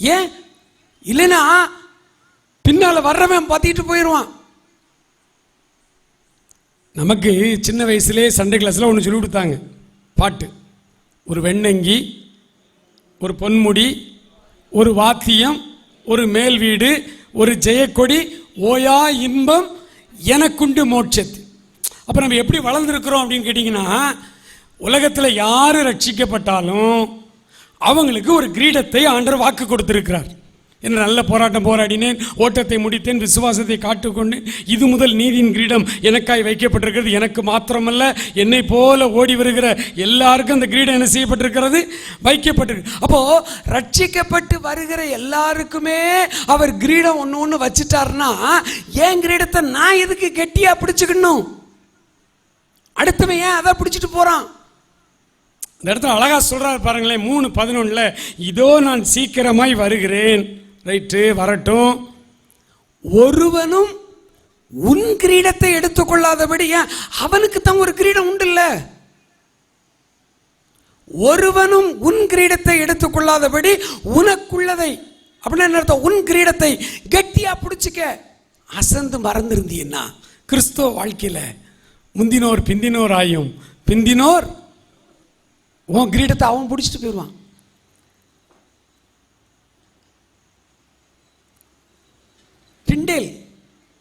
ஏன் இல்லைன்னா பின்னால வர்றவன் பார்த்திட்டு போயிடுவான். நமக்கு சின்ன வயசுலேயே சண்டே கிளாஸில் ஒன்று சொல்லி கொடுத்தாங்க பாட்டு. ஒரு வெண்ணங்கி, ஒரு பொன்முடி, ஒரு வாத்தியம், ஒரு மேல் வீடு, ஒரு ஜெயக்கொடி, ஓயா இன்பம் எனக்குண்டு மோட்சத்து. அப்போ நம்ம எப்படி வளர்ந்துருக்கிறோம் அப்படின்னு கேட்டிங்கன்னா, உலகத்தில் யார் ரட்சிக்கப்பட்டாலும் அவங்களுக்கு ஒரு கிரீடத்தை ஆண்டவர் வாக்கு கொடுத்திருக்கிறார். என்ன நல்ல போராட்டம் போராடினேன், ஓட்டத்தை முடித்தேன், விசுவாசத்தை காட்டுக்கொண்டு இது முதல் நீதியின் கிரீடம் எனக்காய் வைக்கப்பட்டிருக்கிறது. எனக்கு மாத்திரமல்ல, என்னை போல ஓடி வருகிற எல்லாருக்கும் அந்த கிரீடம் என்ன செய்யப்பட்டிருக்கிறது, வைக்கப்பட்டிருக்கு. அப்போ ரட்சிக்கப்பட்டு வருகிற எல்லாருக்குமே அவர் கிரீடம் ஒன்று வச்சுட்டாருன்னா, ஏன் கிரீடத்தை நான் எதுக்கு கெட்டியா பிடிச்சுக்கணும்? அடுத்தவன் ஏன் அதை பிடிச்சிட்டு போறான்? இந்த இடத்துல அழகா சொல்றாரு பாருங்களேன், 3:11, இதோ நான் சீக்கிரமாய் வருகிறேன். ரைட்டு, வரட்டும். ஒருவனும் உன் கிரீடத்தை எடுத்துக்கொள்ளாதபடி, அவனுக்கு தான் ஒரு கிரீடம் உண்டு இல்ல. ஒருவனும் உன் கிரீடத்தை எடுத்துக்கொள்ளாதபடி உனக்குள்ளதை, அப்படின்னு என்ன அர்த்தம்? உன் கிரீடத்தை கெட்டியா பிடிச்சிக்க. அசந்து மறந்துருந்தீன்னா கிறிஸ்துவ வாழ்க்கையில முந்தினோர் பிந்தினோர் ஆயும், பிந்தினோர் உன் கிரீடத்தை அவன் பிடிச்சிட்டு போயிடுவான். டிண்டேல்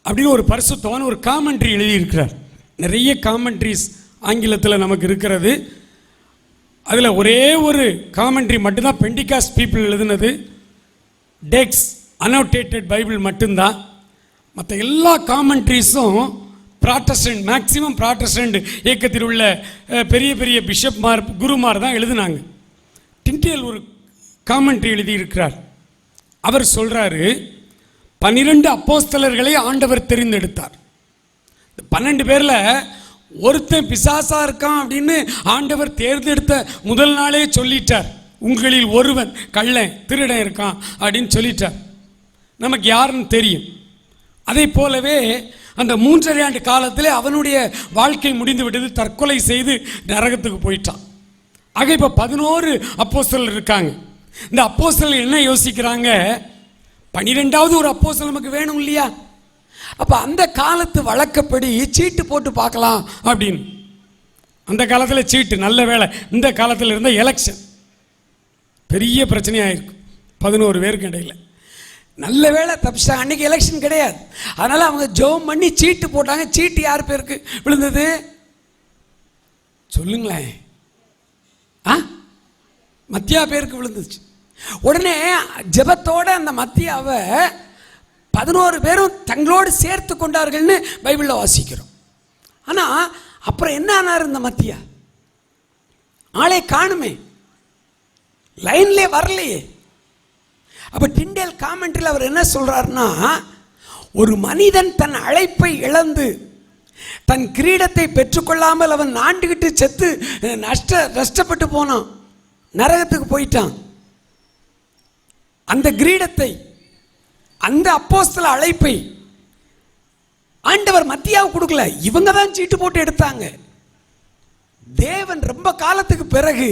அப்படின்னு ஒரு பரிசுத்தவான் ஒரு காமெண்ட்ரி எழுதியிருக்கிறார். நிறைய காமெண்ட்ரிஸ் ஆங்கிலத்தில் நமக்கு இருக்கிறது. அதில் ஒரே ஒரு காமெண்ட்ரி மட்டும்தான் பெண்டிகாஸ்ட் பீப்புள் எழுதினது. டெக்ஸ் அனோட்டேட்டட் பைபிள் மட்டும்தான். மற்ற எல்லா காமெண்ட்ரிஸும் ப்ராட்டஸ்டன்ட், மேக்சிமம் ப்ராட்டஸ்டன்ட் இயக்கத்தில் உள்ள பெரிய பெரிய பிஷப்மார், குருமார் தான் எழுதினாங்க. டிண்டேல் ஒரு காமெண்ட்ரி எழுதியிருக்கிறார். அவர் சொல்கிறாரு, 12 அப்போஸ்தலர்களை ஆண்டவர் தெரிந்தெடுத்தார். 12 பேரில் ஒருத்தன் பிசாசா இருக்கான் அப்படின்னு ஆண்டவர் தேர்ந்தெடுத்த முதல் நாளே சொல்லிட்டார். உங்களில் ஒருவன் கள்ளன் திருடன் இருக்கான் அப்படின்னு சொல்லிட்டார். நமக்கு யாருன்னு தெரியும். அதே போலவே அந்த 3.5 ஆண்டு காலத்திலே அவனுடைய வாழ்க்கை முடிந்து விட்டது. தற்கொலை செய்து நரகத்துக்கு போயிட்டான். ஆக இப்போ 11 அப்போஸ்தலர் இருக்காங்க. இந்த அப்போஸ்தலர் என்ன யோசிக்கிறாங்க, 12வது ஒரு அப்போஸ்தலர் நமக்கு வேணும் இல்லையா? அப்போ அந்த காலத்து வழக்கப்படி சீட்டு போட்டு பார்க்கலாம் அப்படின்னு. அந்த காலத்தில் சீட்டு, நல்ல வேலை. இந்த காலத்தில் இருந்த எலெக்ஷன் பெரிய பிரச்சனையாக இருக்கும் 11 பேருக்கு இடையில். நல்ல வேலை தப்பிச்சா, அன்னைக்கு எலெக்ஷன் கிடையாது. அதனால் அவங்க ஜோம் பண்ணி சீட்டு போட்டாங்க. சீட்டு யார் பேருக்கு விழுந்தது சொல்லுங்களேன்? மத்தியா பேருக்கு விழுந்துச்சு. உடனே ஜெபத்தோட அந்த மத்தியாவை 11 பேரும் தங்களோடு சேர்த்து கொண்டார்கள்னு பைபிளில் வாசிக்கிறோம். ஆனால் அப்புறம் என்ன ஆனார் இந்த மத்தியா? ஆளே காணுமே, லைன்லே வரலையே. அப்போ டிண்டேல் காமெண்ட்ரியில் அவர் என்ன சொல்றாருன்னா, ஒரு மனிதன் தன் அழைப்பை இழந்து தன் கிரீடத்தை பெற்றுக்கொள்ளாமல் அவன் நாண்டுகிட்டு செத்து நஷ்டப்பட்டு போனான், நரகத்துக்கு போயிட்டான். அந்த கிரீடத்தை, அந்த அப்போஸ்தல அழைப்பை ஆண்டவர் மத்தியாவுக்கு கொடுக்கல, இவங்க தான் சீட்டு போட்டு எடுத்தாங்க. தேவன் ரொம்ப காலத்துக்கு பிறகு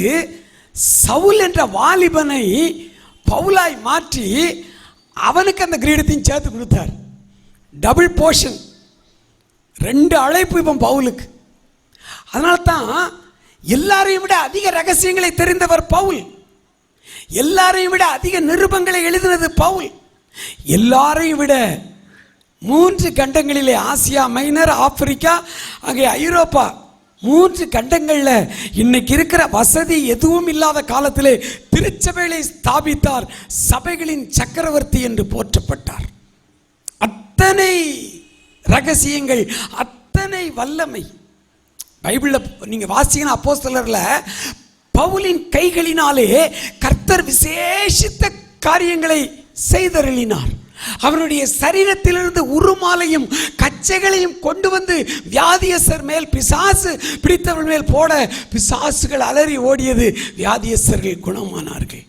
சவுல் என்ற வாலிபனை பவுலாய் மாற்றி அவனுக்கு அந்த கிரீடத்தையும் சேர்த்து கொடுத்தார். டபுள் போர்ஷன், 2 அழைப்பு இப்போ பவுலுக்கு. அதனால தான் எல்லாரையும் விட அதிக ரகசியங்களை தெரிந்தவர் பவுல், எல்லாரையும் விட அதிக நிருபங்களை எழுதினது பவுல், எல்லாரையும் விட 3 கண்டங்களிலே, ஆசியா மைனர், ஆப்பிரிக்கா, அங்கே ஐரோப்பா, 3 கண்டங்களில் இன்னைக்கு இருக்கிற வசதி எதுவும் இல்லாத காலத்திலே திருச்சபைகளை ஸ்தாபித்தார். சபைகளின் சக்கரவர்த்தி என்று போற்றப்பட்டார். அத்தனை ரகசியங்கள், அத்தனை வல்லமை பைபிளில் நீங்க வாசிங்கன்னா அப்போஸ்தலர்ல பவுலின் கைகளினாலே கர்த்தர் விசேஷித்த காரியங்களை செய்தருளினார். அவருடைய சரீரத்திலிருந்து உருமாலையும் கச்சைகளையும் கொண்டு வந்து வியாதியஸ்தர் மேல், பிசாசு பிடித்தவர்கள் மேல் போட பிசாசுகள் அலறி ஓடியது, வியாதியஸ்தர்கள் குணமானார்கள்.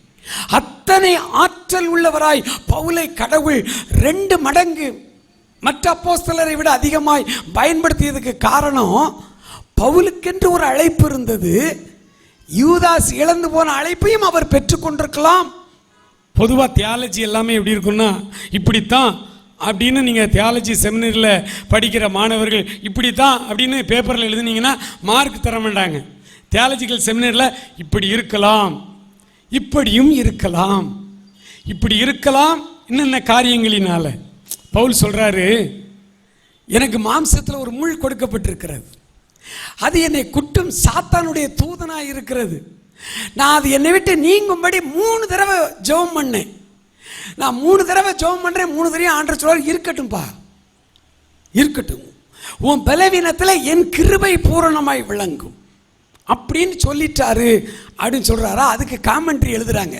அத்தனை ஆற்றல் உள்ளவராய் பவுலை கடவுள் 2 மடங்கு மற்ற அப்போஸ்தலரை விட அதிகமாய் பயன்படுத்தியதுக்கு காரணம், பவுலுக்கென்று ஒரு அழைப்பு இருந்தது. யூதாஸ் இழந்து போன அழைப்பையும் அவர் பெற்றுக்கொண்டிருக்கலாம். பொதுவாக தியாலஜி எல்லாமே எப்படி இருக்குன்னா இப்படித்தான் அப்படின்னு நீங்கள் தியாலஜி செமினரியில் படிக்கிற மாணவர்கள் இப்படித்தான் அப்படின்னு பேப்பரில் எழுதுனீங்கன்னா மார்க் தர மாட்டாங்க. தியாலஜிக்கல் செமினரில் இப்படி இருக்கலாம், இப்படியும் இருக்கலாம், இப்படி இருக்கலாம், என்னென்ன காரியங்களினால. பவுல் சொல்கிறாரு, எனக்கு மாம்சத்தில் ஒரு முள் கொடுக்கப்பட்டிருக்கிறது, அது என்னை குட்டும் சாத்தானுடைய தூதனாக இருக்கிறது. நான் அது என்னை விட்டு நீங்கும்படி 3 தடவை ஜெபம் பண்ணேன். நான் 3 தடவை ஜெபம் பண்ணுறேன். 3 தடவை ஆண்டவர் சொல்றார், இருக்கட்டும்பா, இருக்கட்டும், உன் பலவீனத்தில் என் கிருபை பூரணமாய் விளங்கும் அப்படின்னு சொல்லிட்டாரு அப்படின்னு சொல்கிறாரா. அதுக்கு காமெண்ட்ரி எழுதுறாங்க.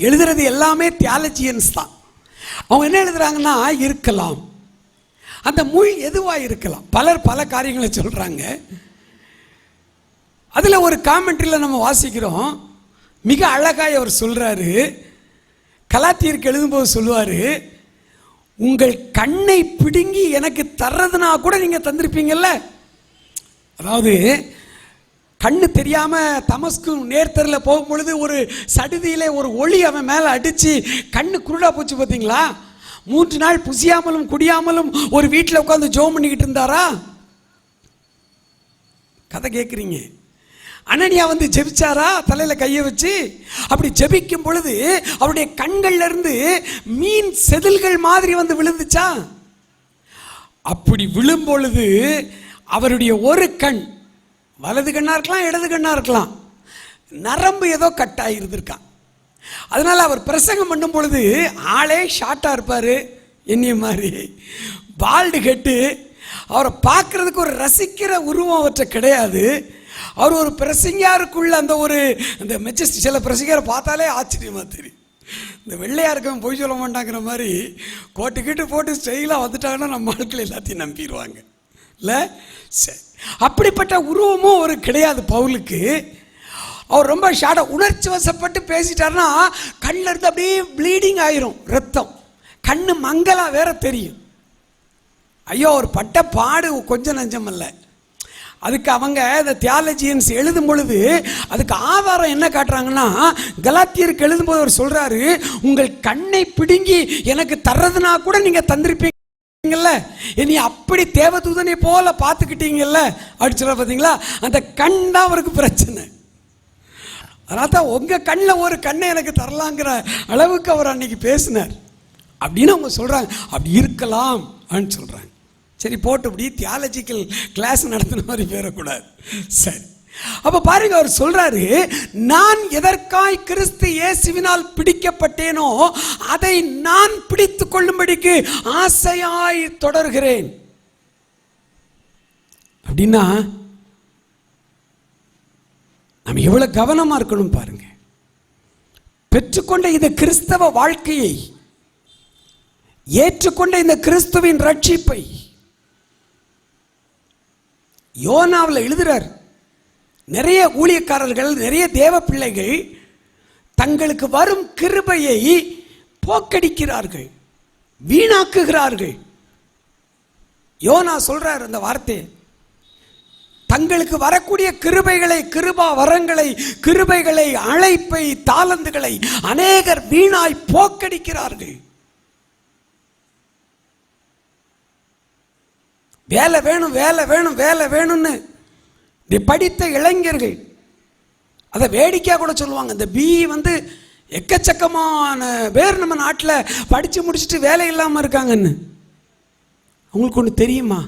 எழுதுறது எல்லாமே தியாலஜியன்ஸ் தான். அவங்க என்ன எழுதுறாங்கன்னா, இருக்கலாம், அந்த முள் எதுவாக இருக்கலாம். பலர் பல காரியங்களை சொல்கிறாங்க. அதில் ஒரு காமெண்ட்ரியில் நம்ம வாசிக்கிறோம், மிக அழகாய் அவர் சொல்கிறாரு. கலாத்தியருக்கு எழுதும்போது சொல்லுவார், உங்கள் கண்ணை பிடுங்கி எனக்கு தர்றதுனா கூட நீங்கள் தந்திருப்பீங்கல்ல. அதாவது கண்ணு தெரியாமல் தமஸ்கு நேர்த்தரில் போகும்பொழுது ஒரு சடுதியில் ஒரு ஒளி அவன் மேலே அடித்து கண்ணு குருடா போச்சு பார்த்தீங்களா. 3 நாள் புசியாமலும் குடியாமலும் ஒரு வீட்டில் உட்காந்து ஜெபம் பண்ணிக்கிட்டு இருந்தாரா? கதை கேட்குறீங்க. அனனியா வந்து ஜெபிச்சாரா தலையில் கையை வச்சு? அப்படி ஜெபிக்கும் பொழுது அவருடைய கண்கள்ல இருந்து மீன் செதில்கள் மாதிரி வந்து விழுந்துச்சா? அப்படி விழும் பொழுது அவருடைய ஒரு கண், வலது கண்ணா இருக்கலாம், இடது கண்ணா இருக்கலாம், நரம்பு ஏதோ கட் ஆகிருந்திருக்கான். அதனால அவர் பிரசங்கம் பண்ணும் பொழுது ஆளே ஷார்ட்டா இருப்பாரு, என்னைய மாதிரி பால்டு கட்டு. அவரை பார்க்கறதுக்கு ஒரு ரசிக்கிற உருவம் அவற்றை கிடையாது. அவர் ஒரு பிரசங்கியாருக்குள்ள அந்த ஒரு அந்த மெஜஸ்டி, சில பிரசங்கியாரை பார்த்தாலே ஆச்சரியமா தெரியும். இந்த வெள்ளையா இருக்கவன் பொய் சொல்ல மாட்டாங்கிற மாதிரி கோட்டு கீட்டு போட்டு ஸ்டைலாக வந்துட்டாங்கன்னா நம்ம ஆட்கள் எல்லாத்தையும் நம்பிடுவாங்க இல்லை. சரி, அப்படிப்பட்ட உருவமும் ஒரு கிடையாது பவுலுக்கு. அவர் ரொம்ப ஷார்ட்டாக உணர்ச்சி வசப்பட்டு பேசிட்டாருன்னா கண்ணில் இருந்து அப்படியே ப்ளீடிங் ஆயிரும், ரத்தம், கண்ணு மங்கலா வேற தெரியும். ஐயோ, அவர் பட்ட பாடு கொஞ்சம் நஞ்சம் இல்லை. அதுக்கு அவங்க இந்த தியாலஜியன்ஸ் எழுதும் பொழுது அதுக்கு ஆதாரம் என்ன காட்டுறாங்கன்னா, கலாத்தியருக்கு எழுதும்போது அவர் சொல்றாரு, உங்கள் கண்ணை பிடுங்கி எனக்கு தர்றதுனா கூட நீங்க தந்திருப்பீங்கல்ல, நீ அப்படி தேவதூதனை போல பார்த்துக்கிட்டீங்கல்ல அப்படி சொல்ற. பார்த்தீங்களா, அந்த கண் தான் அவருக்கு பிரச்சனை. அதனால தான் உங்க கண்ணில் ஒரு கண்ணை எனக்கு தரலாங்கிற அளவுக்கு அவர் அன்னைக்கு பேசினார் அப்படின்னு அவங்க சொல்றாங்க. அப்படி இருக்கலாம் அப்படின்னு சொல்றாங்க. சரி, போட்டு இப்படி தியாலஜிக்கல் கிளாஸ் நடத்தின மாதிரி பேரக்கூடாது. சரி, அப்போ பாருங்க, அவர் சொல்றாரு, நான் எதற்காய் கிறிஸ்து இயேசுவினால் பிடிக்கப்பட்டேனோ அதை நான் பிடித்து கொள்ளும்படிக்கு ஆசையாய் தொடர்கிறேன். அப்படின்னா நம்ம எவ்வளவு கவனமா இருக்கணும் பாருங்க. பெற்றுக்கொண்ட இந்த கிறிஸ்தவ வாழ்க்கையை, ஏற்றுக்கொண்ட இந்த கிறிஸ்துவின் ரட்சிப்பை யோனாவில் எழுதுறார். நிறைய ஊழியக்காரர்கள், நிறைய தேவ பிள்ளைகள் தங்களுக்கு வரும் கிருபையை போக்கடிக்கிறார்கள், வீணாக்குகிறார்கள். யோனா சொல்றார் அந்த வார்த்தை, தங்களுக்கு வரக்கூடிய கிருபைகளை, கிருபா வரங்களை, கிருபைகளை, அழைப்பை, தாளந்துகளை அநேகர் வீணாய் போக்கடிக்கிறார்கள். வேலை வேணும், வேலை வேணும், வேலை வேணும்னு படித்த இளைஞர்கள் அதை வேடிக்கையாக கூட சொல்லுவாங்க. இந்த பிஇ வந்து எக்கச்சக்கமான பேர் நம்ம நாட்டில் படித்து முடிச்சுட்டு வேலை இல்லாமல் இருக்காங்கன்னு. உங்களுக்கு ஒன்று தெரியுமா?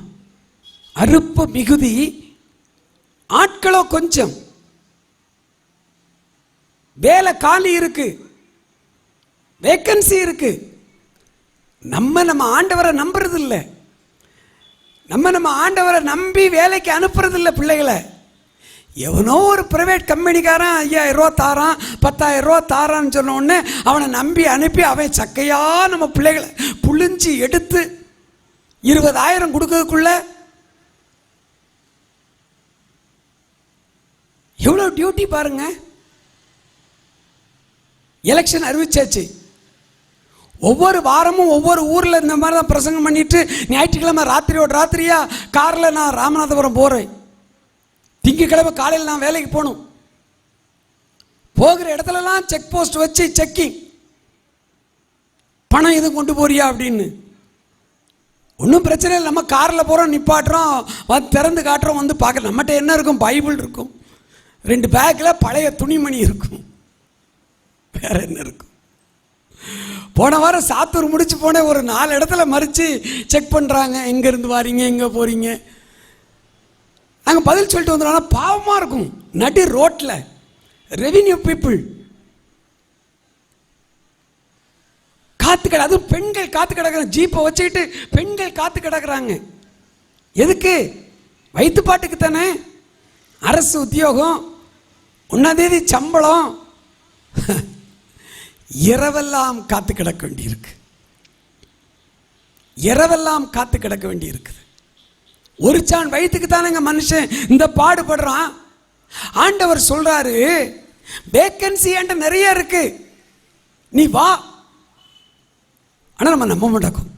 அறுப்பு மிகுதி, ஆட்களோ கொஞ்சம். வேலை காலி இருக்கு, வேக்கன்சி இருக்கு. நம்ம ஆண்டவரை நம்புறது இல்லை. நம்ம ஆண்டவரை நம்பி வேலைக்கு அனுப்புறது இல்லை பிள்ளைகளை. எவனோ ஒரு பிரைவேட் கம்பெனிக்காரன் 5000 ரூபா தாரான், 10,000 ரூபா தாரான்னு சொன்ன உடனே அவனை நம்பி அனுப்பி அவன் சக்கையா நம்ம பிள்ளைகளை புழிஞ்சி எடுத்து 20,000 கொடுக்கறதுக்குள்ள எவ்வளோ டியூட்டி பாருங்க. எலெக்ஷன் அறிவிச்சாச்சு. ஒவ்வொரு வாரமும் ஒவ்வொரு ஊரில் இந்த மாதிரி தான் பிரசங்கம் பண்ணிட்டு ஞாயிற்றுக்கிழமை ராத்திரியா காரில் நான் ராமநாதபுரம் போகிறேன். திங்கக்கிழமை காலையில் நான் வேலைக்கு போகணும். போகிற இடத்துலலாம் செக் போஸ்ட் வச்சு செக்கிங், பணம் எதுவும் கொண்டு போறியா அப்படின்னு. ஒன்றும் பிரச்சனை இல்லை, நம்ம காரில் போகிறோம், நிப்பாட்டுறோம், திறந்து காட்டுறோம், வந்து பார்க்க. நம்மகிட்ட என்ன இருக்கும்? பைபிள் இருக்கும், 2 பேக்கில் பழைய துணிமணி இருக்கும், வேற என்ன இருக்கும்? போன வாரம் சாத்தூர் முடிச்சு போனேன், ஒரு 4 இடத்துல மறித்து செக் பண்ணுறாங்க, எங்கேருந்து வாரீங்க, எங்கே போகிறீங்க. நாங்கள் பதில் சொல்லிட்டு வந்துடுவோம். பாவமாக இருக்கும். நடு ரோட்டில் ரெவின்யூ பீப்புள் காத்து அதுவும் பெண்கள் காத்து கிடக்குறாங்க. ஜீப்பை வச்சுக்கிட்டு பெண்கள் காத்து கிடக்குறாங்க. எதுக்கு? வயிற்றுப்பாட்டுக்கு தானே. அரசு உத்தியோகம், 1ஆம் தேதி சம்பளம், இரவெல்லாம் காத்து கிடக்க வேண்டியிருக்கு. இரவெல்லாம் காத்து கிடக்க வேண்டியிருக்குது. ஒரு சான் வயிற்றுக்கு தானேங்க மனுஷன் இந்த பாடுபடுறான். ஆண்டவர் சொல்றாரு, வேக்கன்சி என்கிட்ட நிறைய இருக்கு, நீ வா. ஆனால் நம்ம நம்ப மாட்டோம்.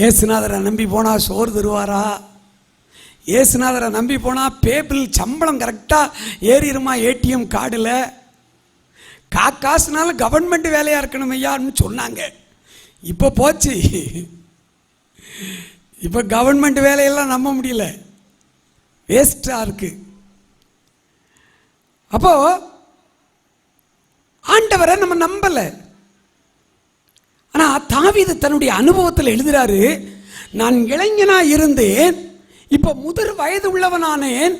ஏசுநாதரை நம்பி போனால் சோறு தருவாரா? ஏசுநாதரை நம்பி போனால் பேபிள் சம்பளம் கரெக்டாக ஏறிடுமா ஏடிஎம் கார்டில்? காசுனாலும் கவர்மெண்ட் வேலையாக இருக்கணும் ஐயான்னு சொன்னாங்க. இப்போ போச்சு. இப்போ கவர்மெண்ட் வேலையெல்லாம் நம்ப முடியல, வேஸ்டாக இருக்கு. அப்போ ஆண்டவரை நம்ம நம்பலை. ஆனால் தாவீது தன்னுடைய அனுபவத்தில் எழுதுறாரு, நான் இளைஞனாக இருந்தேன், இப்போ முதிர் வயது உள்ளவனானேன்.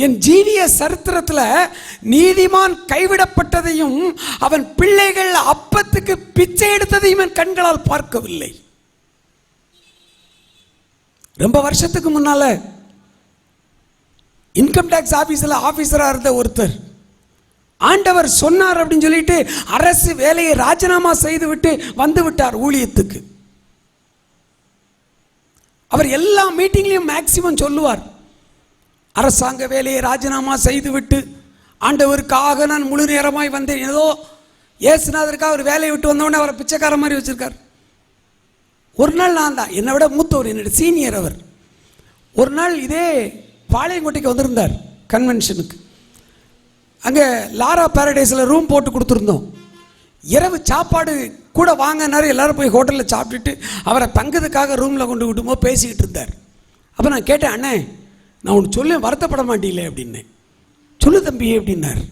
என் ஜீவிய சரித்திரத்தில் நீதிமான் கைவிடப்பட்டதையும் அவன் பிள்ளைகள் அப்பத்துக்கு பிச்சை எடுத்ததையும் என் கண்களால் பார்க்கவில்லை. ரொம்ப வருஷத்துக்கு முன்னால இன்கம் டேக்ஸ் ஆபீசராக இருந்த ஒருத்தர், ஆண்டவர் சொன்னார் அப்படின்னு சொல்லிட்டு அரசு வேலையை ராஜினாமா செய்து விட்டு வந்து விட்டார் ஊழியத்துக்கு. அவர் எல்லா மீட்டிங்லையும் மேக்சிமம் சொல்லுவார், அரசாங்க வேலையை ராஜினாமா செய்து விட்டு ஆண்டவருக்காக நான் முழு நேரமாய் வந்தேன். ஏதோ ஏசுநாதருக்காக அவர் வேலையை விட்டு வந்தோடனே அவரை பிச்சைக்கார மாதிரி வச்சிருக்கார். ஒரு நாள் நான் தான், என்னை விட மூத்தவர், என்னோட சீனியர் அவர், ஒரு நாள் இதே பாளையங்கோட்டைக்கு வந்திருந்தார் கன்வென்ஷனுக்கு. அங்கே லாரா பேரடைஸில் ரூம் போட்டு கொடுத்துருந்தோம். இரவு சாப்பாடு கூட வாங்கினார். எல்லோரும் போய் ஹோட்டலில் சாப்பிட்டுட்டு அவரை தங்குறதுக்காக ரூமில் கொண்டு விட்டுமோ பேசிக்கிட்டு இருந்தார். அப்போ நான் கேட்டேன், அண்ணே நான் ஒன்று சொல்ல வருத்தப்பட மாட்டீங்களே அப்படின்னு. சொல்லு தம்பி அப்படின்னார்.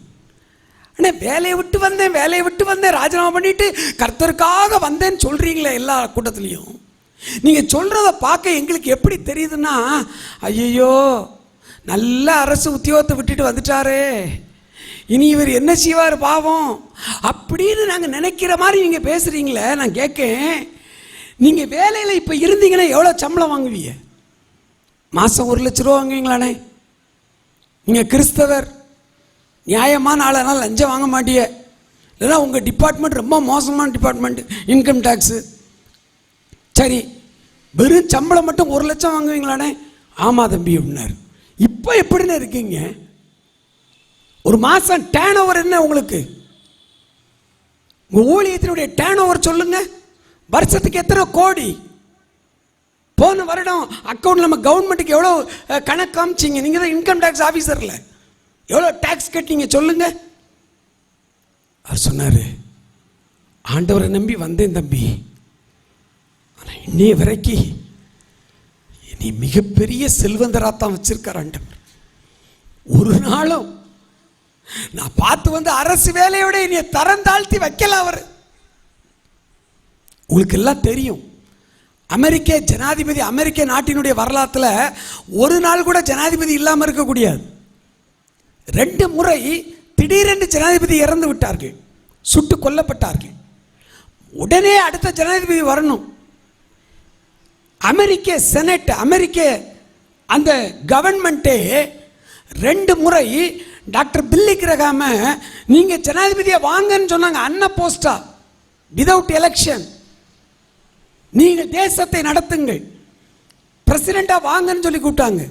அண்ணே வேலையை விட்டு வந்தேன் ராஜினாமா பண்ணிட்டு கர்த்தருக்காக வந்தேன்னு சொல்கிறீங்களே எல்லா கூட்டத்துலேயும். நீங்கள் சொல்கிறத பார்க்க எங்களுக்கு எப்படி தெரியுதுன்னா, ஐயோ நல்ல அரசு உத்தியோகத்தை விட்டுட்டு வந்துட்டாரே, இனி இவர் என்ன செய்வார் பாவம் அப்படின்னு நாங்கள் நினைக்கிற மாதிரி நீங்கள் பேசுகிறீங்களே. நான் கேட்கேன், நீங்கள் வேலையில் இப்போ இருந்தீங்கன்னா எவ்வளோ சம்பளம் வாங்குவீங்க? மாதம் 1 லட்ச ரூபா வாங்குவீங்களாண்ணே? நீங்கள் கிறிஸ்தவர், நியாயமான ஆளானால் லஞ்சம் வாங்க மாட்டிய. இல்லைன்னா உங்கள் டிபார்ட்மெண்ட் ரொம்ப மோசமான டிபார்ட்மெண்ட், இன்கம் டேக்ஸு. சரி, வெறும் சம்பளம் மட்டும் 1 லட்சம் வாங்குவீங்களாண்ணே? ஆமாம் தம்பி அப்படின்னாரு. இப்போ எப்படின்னு இருக்கீங்க? ஒரு மாதம் டேர்ன் ஓவர் என்ன உங்களுக்கு? உங்கள் ஊழியத்தினுடைய டேர்ன் ஓவர் சொல்லுங்க. வருஷத்துக்கு எத்தனை கோடி? போன வருடம் அக்கௌண்ட் நம்ம கவர்மெண்ட்டுக்கு எவ்வளோ கணக்கு காமிச்சிங்க? நீங்கள் தான் இன்கம் டேக்ஸ் ஆஃபீஸரில் எவ்வளோ டேக்ஸ் கட்டிங்க சொல்லுங்க. அவர் சொன்னார், ஆண்டவரை நம்பி வந்தேன் தம்பி, ஆனால் இன்னைய வரைக்கும் நீ மிகப்பெரிய செல்வந்தராத்தான் வச்சிருக்கார் ஆண்டவர். ஒரு நாளும் நான் பார்த்து வந்து அரசு வேலையோட நீ தரம் தாழ்த்தி வைக்கல. அவர் உங்களுக்கு எல்லாம் தெரியும், அமெரிக்க ஜனாதிபதி, அமெரிக்க நாட்டினுடைய வரலாற்றில் ஒரு நாள் கூட ஜனாதிபதி இல்லாமல் இருக்கக்கூடியது. 2 முறை திடீரென்று ஜனாதிபதி இறந்து விட்டார்கள், சுட்டு கொல்லப்பட்டார்கள். உடனே அடுத்த ஜனாதிபதி வரணும். அமெரிக்க செனட், அமெரிக்க அந்த கவர்மெண்ட்டே 2 முறை டாக்டர் பில்லி கிரகாம நீங்க ஜனாதிபதியை வாங்கன்னு சொன்னாங்க. அன்ன போஸ்டா, விதவுட் எலெக்ஷன் நீங்க தேசத்தை நடத்துங்கள், பிரசிடெண்டா வாங்கன்னு சொல்லி கூப்பிட்டாங்க.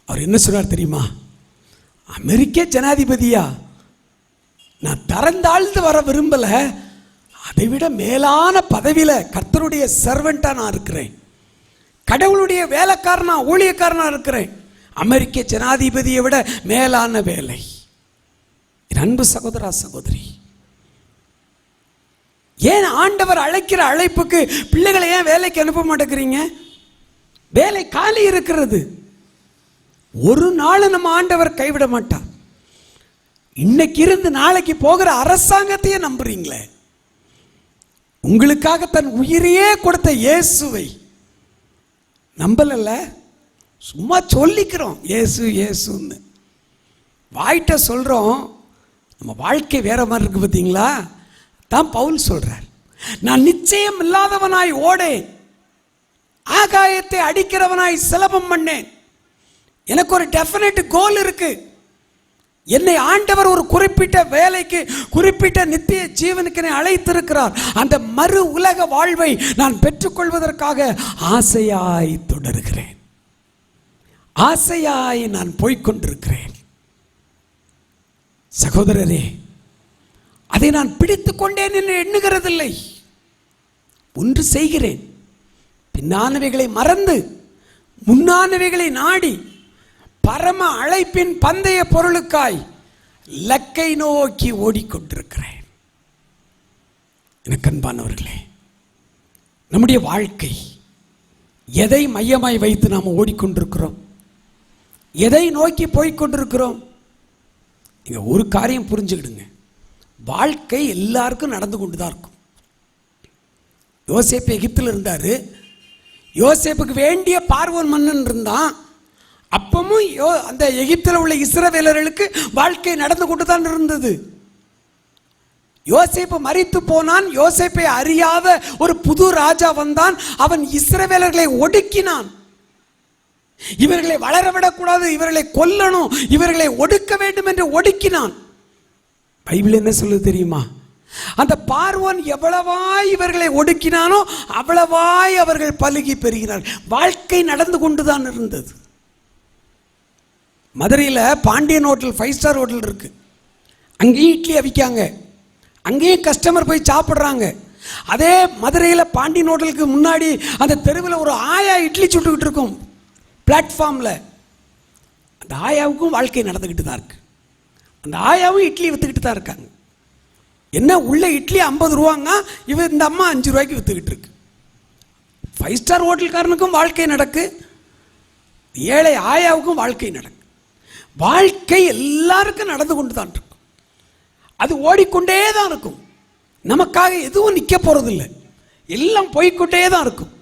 அவர் என்ன சொன்னார் தெரியுமா? அமெரிக்க ஜனாதிபதியா நான் திறந்தாழ்ந்து வர விரும்பல, அதை விட மேலான பதவியில கர்த்தருடைய சர்வெண்டா நான் இருக்கிறேன், கடவுளுடைய வேலைக்காரனா ஊழியக்காரனா இருக்கிறேன். அமெரிக்க ஜனாதிபதியை விட மேலான வேலை. அன்பு சகோதரா சகோதரி, ஏன் ஆண்டவர் அழைக்கிற அழைப்புக்கு பிள்ளைகளை ஏன் வேலைக்கு அனுப்ப மாட்டேங்கிறீங்க? வேலை காலி இருக்கிறது. ஒரு நாள் நம்ம ஆண்டவர் கைவிட மாட்டார். இன்னைக்கு இருந்து நாளைக்கு போகிற அரசாங்கத்தையே நம்புறீங்களே. உங்களுக்காக தன் உயிரையே கொடுத்த இயேசுவை நம்பலல்ல, சும்மா சொல்லிக்கிறோம் இயேசு இயேசுன்னு, வாய்ட்ட சொல்றோம். நம்ம வாழ்க்கை வேற மாதிரி இருக்கு. பார்த்தீங்களா? தான் பவுல் சொல்றார், நான் நிச்சயம் இல்லாதவனாய் ஓடேன், ஆகாயத்தை அடிக்கிறவனாய் சிலபம் பண்ணேன். எனக்கு ஒரு டெஃபினட் கோல் இருக்கு. என்னை ஆண்டவர் ஒரு குறிப்பிட்ட வேலைக்கு, குறிப்பிட்ட நித்திய ஜீவனுக்கு என்னை அழைத்திருக்கிறார். அந்த மறு உலக வாழ்வை நான் பெற்றுக்கொள்வதற்காக ஆசையாய் தொடர்கிறேன், ஆசையாய் நான் போய்கொண்டிருக்கிறேன். சகோதரரே, அதை நான் பிடித்துக் கொண்டேன் என்று எண்ணுகிறதில்லை. ஒன்று செய்கிறேன், பின்னானவைகளை மறந்து முன்னானவைகளை நாடி பரம அழைப்பின் பந்தய பொருளுக்காய் லக்கை நோக்கி ஓடிக்கொண்டிருக்கிறேன். எனக்கு அன்பானவர்களே, நம்முடைய வாழ்க்கை எதை மையமாய் வைத்து நாம் ஓடிக்கொண்டிருக்கிறோம்? எதை நோக்கி போய்கொண்டிருக்கிறோம்? இங்க ஒரு காரியம் புரிஞ்சுக்கிடுங்க, வாழ்க்கை எல்லாருக்கும் நடந்து கொண்டுதான் இருக்கும். யோசேப்பு எகிப்தில் இருந்தாரு. யோசேப்புக்கு வேண்டிய பார்வோன் மன்னன் இருந்தான். அப்பவும் அந்த எகிப்தில் உள்ள இஸ்ரவேலர்களுக்கு வாழ்க்கை நடந்து கொண்டுதான் இருந்தது. யோசேப்பு மரித்து போனான். யோசேப்பை அறியாத ஒரு புது ராஜா வந்தான். அவன் இஸ்ரவேலர்களை ஒடுக்கினான். இவர்களை வளரவிடக்கூடாது, இவர்களை கொல்லணும், இவர்களை ஒடுக்க வேண்டும் என்று ஒடுக்கினான். பைபிள் என்ன சொல்லுது தெரியுமா? அந்த பார்வோன் எவ்வளவாய் இவர்களை ஒடுக்கினானோ அவ்வளவாய் அவர்கள் பலுகி பெருகினார். வாழ்க்கை நடந்து கொண்டுதான் இருந்தது. மதுரையில் பாண்டியன் ஹோட்டல், 5 ஸ்டார் ஹோட்டல் இருக்கு. அங்கேயும் இட்லி அவிக்காங்க, அங்கேயும் கஸ்டமர் போய் சாப்பிட்றாங்க. அதே மதுரையில் பாண்டியன் ஹோட்டலுக்கு முன்னாடி அந்த தெருவில் ஒரு ஆயா இட்லி சுட்டுக்கிட்டு இருக்கும் பிளாட்ஃபார்மில். அந்த ஆயாவுக்கும் வாழ்க்கை நடந்துக்கிட்டு தான் இருக்கு. அந்த ஆயாவும் இட்லி விற்றுக்கிட்டு தான் இருக்காங்க. என்ன உள்ள இட்லி 50 ரூபாங்க, இவர் இந்த அம்மா 5 ரூபாய்க்கு விற்றுக்கிட்டு இருக்கு. 5 ஸ்டார் ஹோட்டல்காரனுக்கும் வாழ்க்கை நடக்கு, ஏழை ஆயாவுக்கும் வாழ்க்கை நடக்கு. வாழ்க்கை எல்லாருக்கும் நடந்து கொண்டு தான் இருக்கும். அது ஓடிக்கொண்டே தான் இருக்கும். நமக்காக எதுவும் நிற்க போறதில்லை, எல்லாம் போய்கொண்டே தான் இருக்கும்.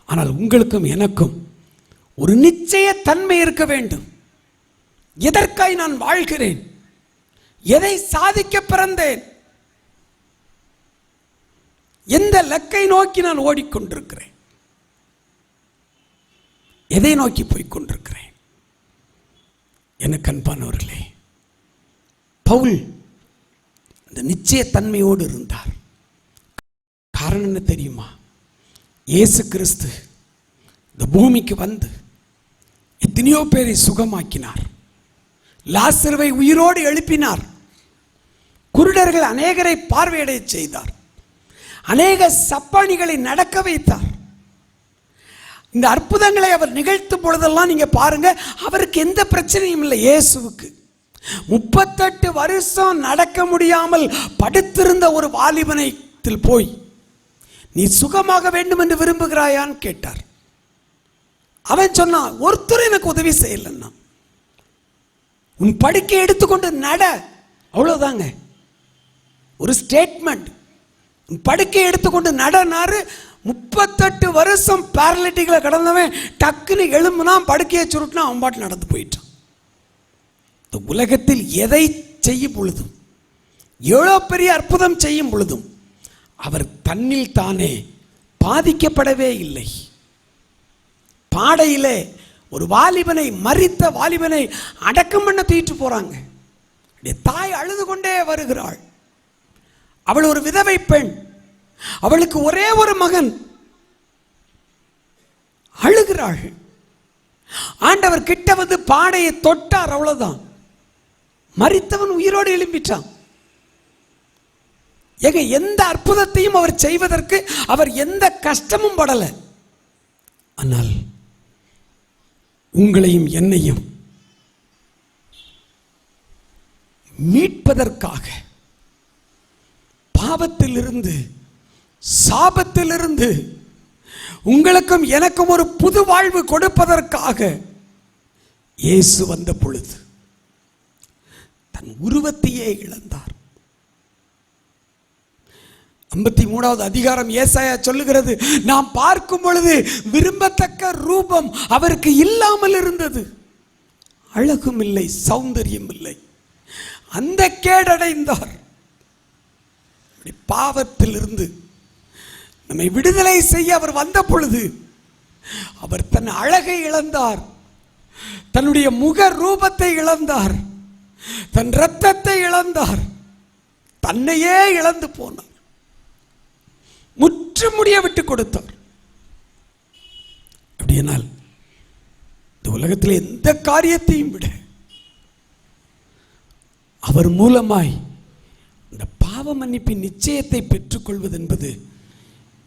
ஆனால் உங்களுக்கும் எனக்கும் ஒரு நிச்சய தன்மை இருக்க வேண்டும். எதற்காய் நான் வாழ்கிறேன்? எதை சாதிக்க பிறந்தேன்? எந்த லக்கை நோக்கி நான் ஓடிக்கொண்டிருக்கிறேன்? எதை நோக்கி போய்கொண்டிருக்கிறேன்? எனக்கு அன்பானவர்களே, பவுல் இந்த நிச்சயத்தன்மையோடு இருந்தார். காரணம் என்ன தெரியுமா? இயேசு கிறிஸ்து இந்த பூமிக்கு வந்து எத்தனையோ பேரை சுகமாக்கினார். லாசருவை உயிரோடு எழுப்பினார். குருடர்கள் அநேகரை பார்வையடைய செய்தார். அநேக சப்பானிகளை நடக்க வைத்தார். இந்த அற்புதங்களை அவர் நிகழ்த்தும் பொழுதெல்லாம் நீங்க பாருங்க, அவருக்கு எந்த பிரச்சனையும் இல்லை. இயேசுவுக்கு 38 வருஷம் நடக்க முடியாமல் படுத்திருந்த ஒரு வாலிபனத்தில் போய் நீ சுகமாக வேண்டும் என்று விரும்புகிறாயான்னு கேட்டார். அவன் சொன்னான், ஒருத்தர் எனக்கு உதவி செய்யலன்னா, உன் படுக்கை எடுத்துக்கொண்டு நட, அவ்வளவுதாங்க. ஒரு ஸ்டேட்மெண்ட். படுக்கை எடுத்துக்கொண்டு நடனாரு. 38 வருஷம் பேரலிட்டிக்ல கடந்தவன் டக்குன்னு எழும்புனா படுக்கையை சுருட்டினா அவன் பாட்டு நடந்து போயிட்டான். இந்த உலகத்தில் எதை செய்யும் பொழுதும், எவ்வளோ பெரிய அற்புதம் செய்யும் பொழுதும் அவர் தன்னில் தானே பாதிக்கப்படவே இல்லை. பாடையிலே ஒரு வாலிபனை, மரித்த வாலிபனை அடக்கம் பண்ண தூக்கிட்டு போறாங்க. தாய் அழுது கொண்டே வருகிறாள். அவள் ஒரு விதவை பெண், அவளுக்கு ஒரே ஒரு மகன். அழுகிறாள். ஆண்டவர் கிட்ட வந்து பாடையை தொட்டார், அவ்வளவுதான். மரித்தவன் உயிரோடு எழும்பிட்டான். ஏங்க, எந்த அற்புதத்தையும் அவர் செய்வதற்கு அவர் எந்த கஷ்டமும் படல. ஆனால் உங்களையும் என்னையும் மீட்பதற்காக, பாவத்திலிருந்து, சாபத்திலிருந்து உங்களுக்கும் எனக்கும் ஒரு புது வாழ்வு கொடுப்பதற்காக இயேசு வந்த பொழுது தன் உருவத்தையே இழந்தார். 53வது அதிகாரம் ஏசாயா சொல்லுகிறது, நாம் பார்க்கும் பொழுது விரும்பத்தக்க ரூபம் அவருக்கு இல்லாமல் இருந்தது. அழகும் இல்லை, சௌந்தரியம் இல்லை. அந்த கேடடைந்தார். பாவத்திலிருந்து நம்மை விடுதலை செய்ய அவர் வந்த பொழுது அவர் தன் அழகை இழந்தார், தன்னுடைய முக ரூபத்தை இழந்தார், தன் இரத்தத்தை இழந்தார், தன்னையே இழந்து போனார், முற்றுமுடிய விட்டு கொடுத்தார். அப்படியானால் இந்த உலகத்தில் எந்த காரியத்தையும் விட அவர் மூலமாய் இந்த பாவ மன்னிப்பின் நிச்சயத்தை பெற்றுக்கொள்வது என்பது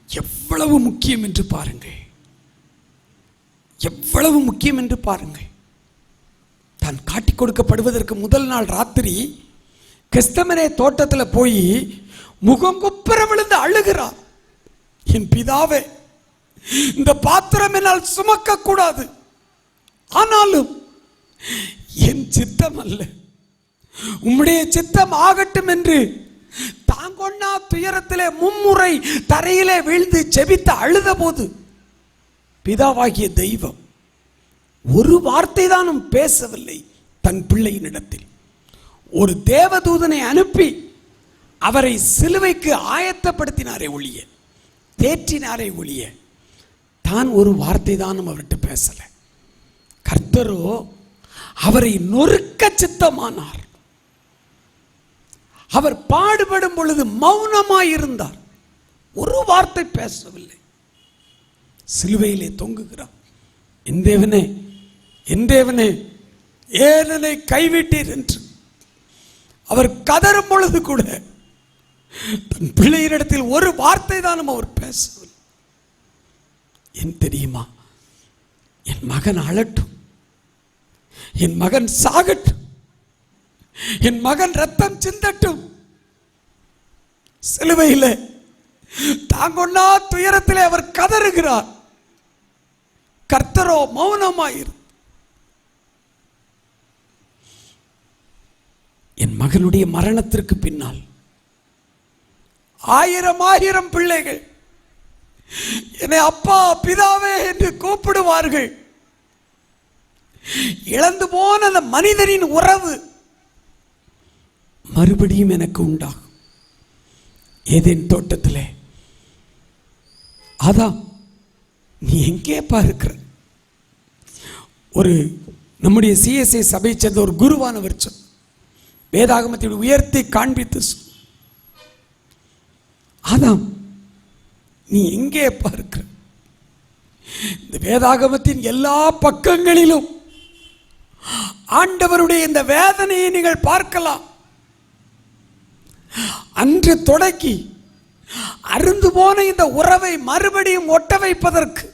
எவ்வளவு முக்கியம் என்று பாருங்கள். எவ்வளவு முக்கியம் என்று பாருங்கள். தான் காட்டிக் கொடுக்கப்படுவதற்கு முதல் நாள் ராத்திரி கெஸ்தமனே தோட்டத்தில் போய் முகங்குப்புற விழுந்து அழுகிறார். என் பிதாவே, இந்த பாத்திரம் என்னால் சுமக்க கூடாது, ஆனாலும் என் சித்தம் அல்ல, உம்முடைய சித்தம் ஆகட்டும் என்று தாங்கொண்ணா துயரத்திலே மும்முறை தரையிலே வீழ்ந்து செபித்து அழுத போது பிதாவாகிய தெய்வம் ஒரு வார்த்தை தானும் பேசவில்லை. தன் பிள்ளையினிடத்தில் ஒரு தேவதூதனை அனுப்பி அவரை சிலுவைக்கு ஆயத்தப்படுத்தினாரே ஒழிய, தேற்றினாரே ஒழிய, தான் ஒரு வார்த்தை தானும் அவர்கிட்ட பேசல. கர்த்தரோ அவரை நொறுக்க சித்தமானார். அவர் பாடுபடும் பொழுது மௌனமாயிருந்தார், ஒரு வார்த்தை பேசவில்லை. சிலுவையிலே தொங்குகிறார். என் தேவனே, என் தேவனே, ஏன் என்னை கைவிட்டீர் என்று அவர் கதறும் பொழுது கூட தன் பிள்ளையினிடத்தில் ஒரு வார்த்தை தானும் அவர் பேசவில்லை. என் தெரியுமா, என் மகன் அழட்டும், என் மகன் சாகட்டும், என் மகன் ரத்தம் சிந்தட்டும். சிலுவையில் தாங்கொண்ணா துயரத்திலே அவர் கதறுகிறார். கர்த்தரோ மௌனமாயிரு. என் மகனுடைய மரணத்திற்கு பின்னால் 1000 பிள்ளைகள் என்னை அப்பா, பிதாவே என்று கூப்பிடுவார்கள். இழந்து போன அந்த மனிதனின் உறவு மறுபடியும் எனக்கு உண்டாகும். ஏதேன் தோட்டத்திலே, ஆதாம், நீ எங்கே பார்க்கிற? ஒரு நம்முடைய சிஎஸ்ஐ சபை சேர்ந்த ஒரு குருவானவர் சொல், வேதாகமத்தை உயர்த்தி காண்பித்து, ஆதாம், நீ எங்கே பார்க்கிற? இந்த வேதாகமத்தின் எல்லா பக்கங்களிலும் ஆண்டவருடைய இந்த வேதனையை நீங்கள் பார்க்கலாம். அன்று தொடக்கி அருந்து போன இந்த உறவை மறுபடியும் ஒட்ட வைப்பதற்கு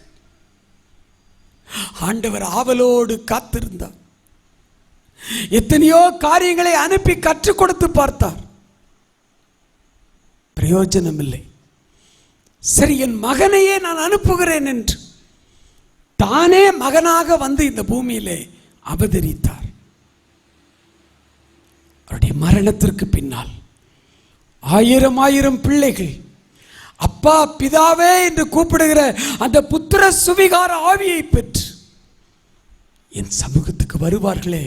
ஆண்டவர் ஆவலோடு காத்திருந்தார். எத்தனையோ காரியங்களை அனுப்பி கற்றுக் கொடுத்து பார்த்தார், பிரயோஜனம் இல்லை. சரி, என் மகனையே நான் அனுப்புகிறேன் என்று தானே மகனாக வந்து இந்த பூமியிலே அவதரித்தார். அவருடைய மரணத்திற்கு பின்னால் 1000 பிள்ளைகள் அப்பா பிதாவே என்று கூப்பிடுகிற அந்த புத்திர சுவிகார ஆவியை பெற்று என் சமூகத்துக்கு வருவார்களே,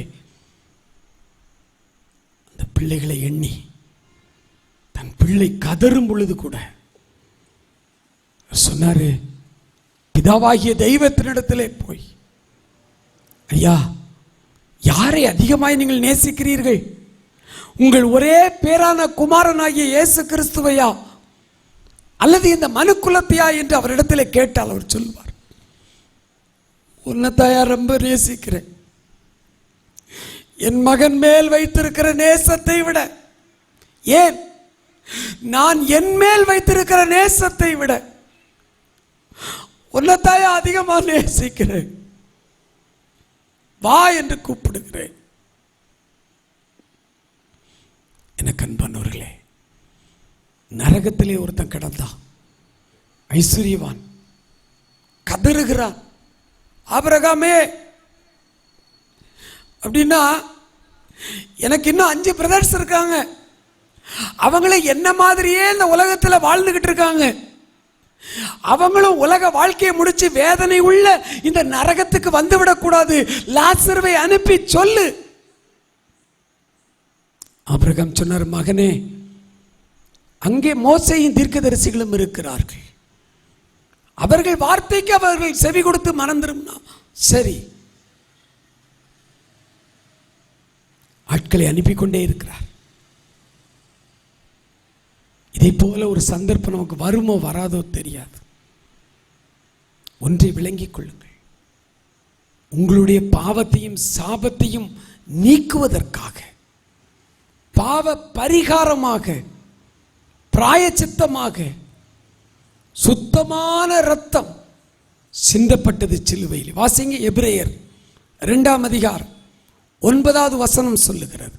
அந்த பிள்ளைகளை எண்ணி தன் பிள்ளை கதறும் பொழுது கூட சொன்னாரு, பிதாவாகிய தெய்வத்தினிடத்திலே போய், ஐயா, யாரை அதிகமாய் நீங்கள் நேசிக்கிறீர்கள்? உங்கள் ஒரே பேரான குமாரனாகிய இயேசு கிறிஸ்துவையா அல்லது இந்த மனுக்குலத்தையா என்று அவரிடத்தில் கேட்டால் அவர் சொல்வார், உன்னதாயா ரொம்ப நேசிக்கிறேன். என் மகன் மேல் வைத்திருக்கிற நேசத்தை விட, ஏன் நான் என் மேல் வைத்திருக்கிற நேசத்தை விட உன்னதாயா அதிகமாக நேசிக்கிறேன், வா என்று கூப்பிடுகிறேன். எனக்கு அன்பானவர்களே, நரகத்திலே ஒருத்தன் கிடந்தான், ஐஸ்வர்யவான், கதறுகிறான், ஆபிரகாமே அப்படின்னா எனக்கு இன்னும் 5 பிரதர்ஸ் இருக்காங்க, அவங்கள என்ன மாதிரியே இந்த உலகத்தில் வாழ்ந்துகிட்டு இருக்காங்க, அவங்களும் உலக வாழ்க்கையை முடிச்சு வேதனை உள்ள இந்த நரகத்துக்கு வந்துவிடக்கூடாது, லாசருவை அனுப்பி சொல்லு. ஆபிரகாம் சொன்னார், மகனே, அங்கே மோசேயும் தீர்க்கதரிசிகளும் இருக்கிறார்கள், அவர்கள் வார்த்தைக்கு அவர்கள் செவி கொடுத்து மனம் திரும்பினா சரி. ஆட்களை அனுப்பி கொண்டே இருக்கிறார். இதை போல ஒரு சந்தர்ப்பம் நமக்கு வருமோ வராதோ தெரியாது. ஒன்றை விளங்கிக் கொள்ளுங்கள், உங்களுடைய பாவத்தையும் சாபத்தையும் நீக்குவதற்காக, பாவ பரிகாரமாக, பிராயச்சித்தமாக சுத்தமான இரத்தம் சிந்தப்பட்டது சிலுவையில். வாசிங்க, எபிரேயர் 2ஆம் அதிகாரம் 9வது வசனம் சொல்லுகிறது.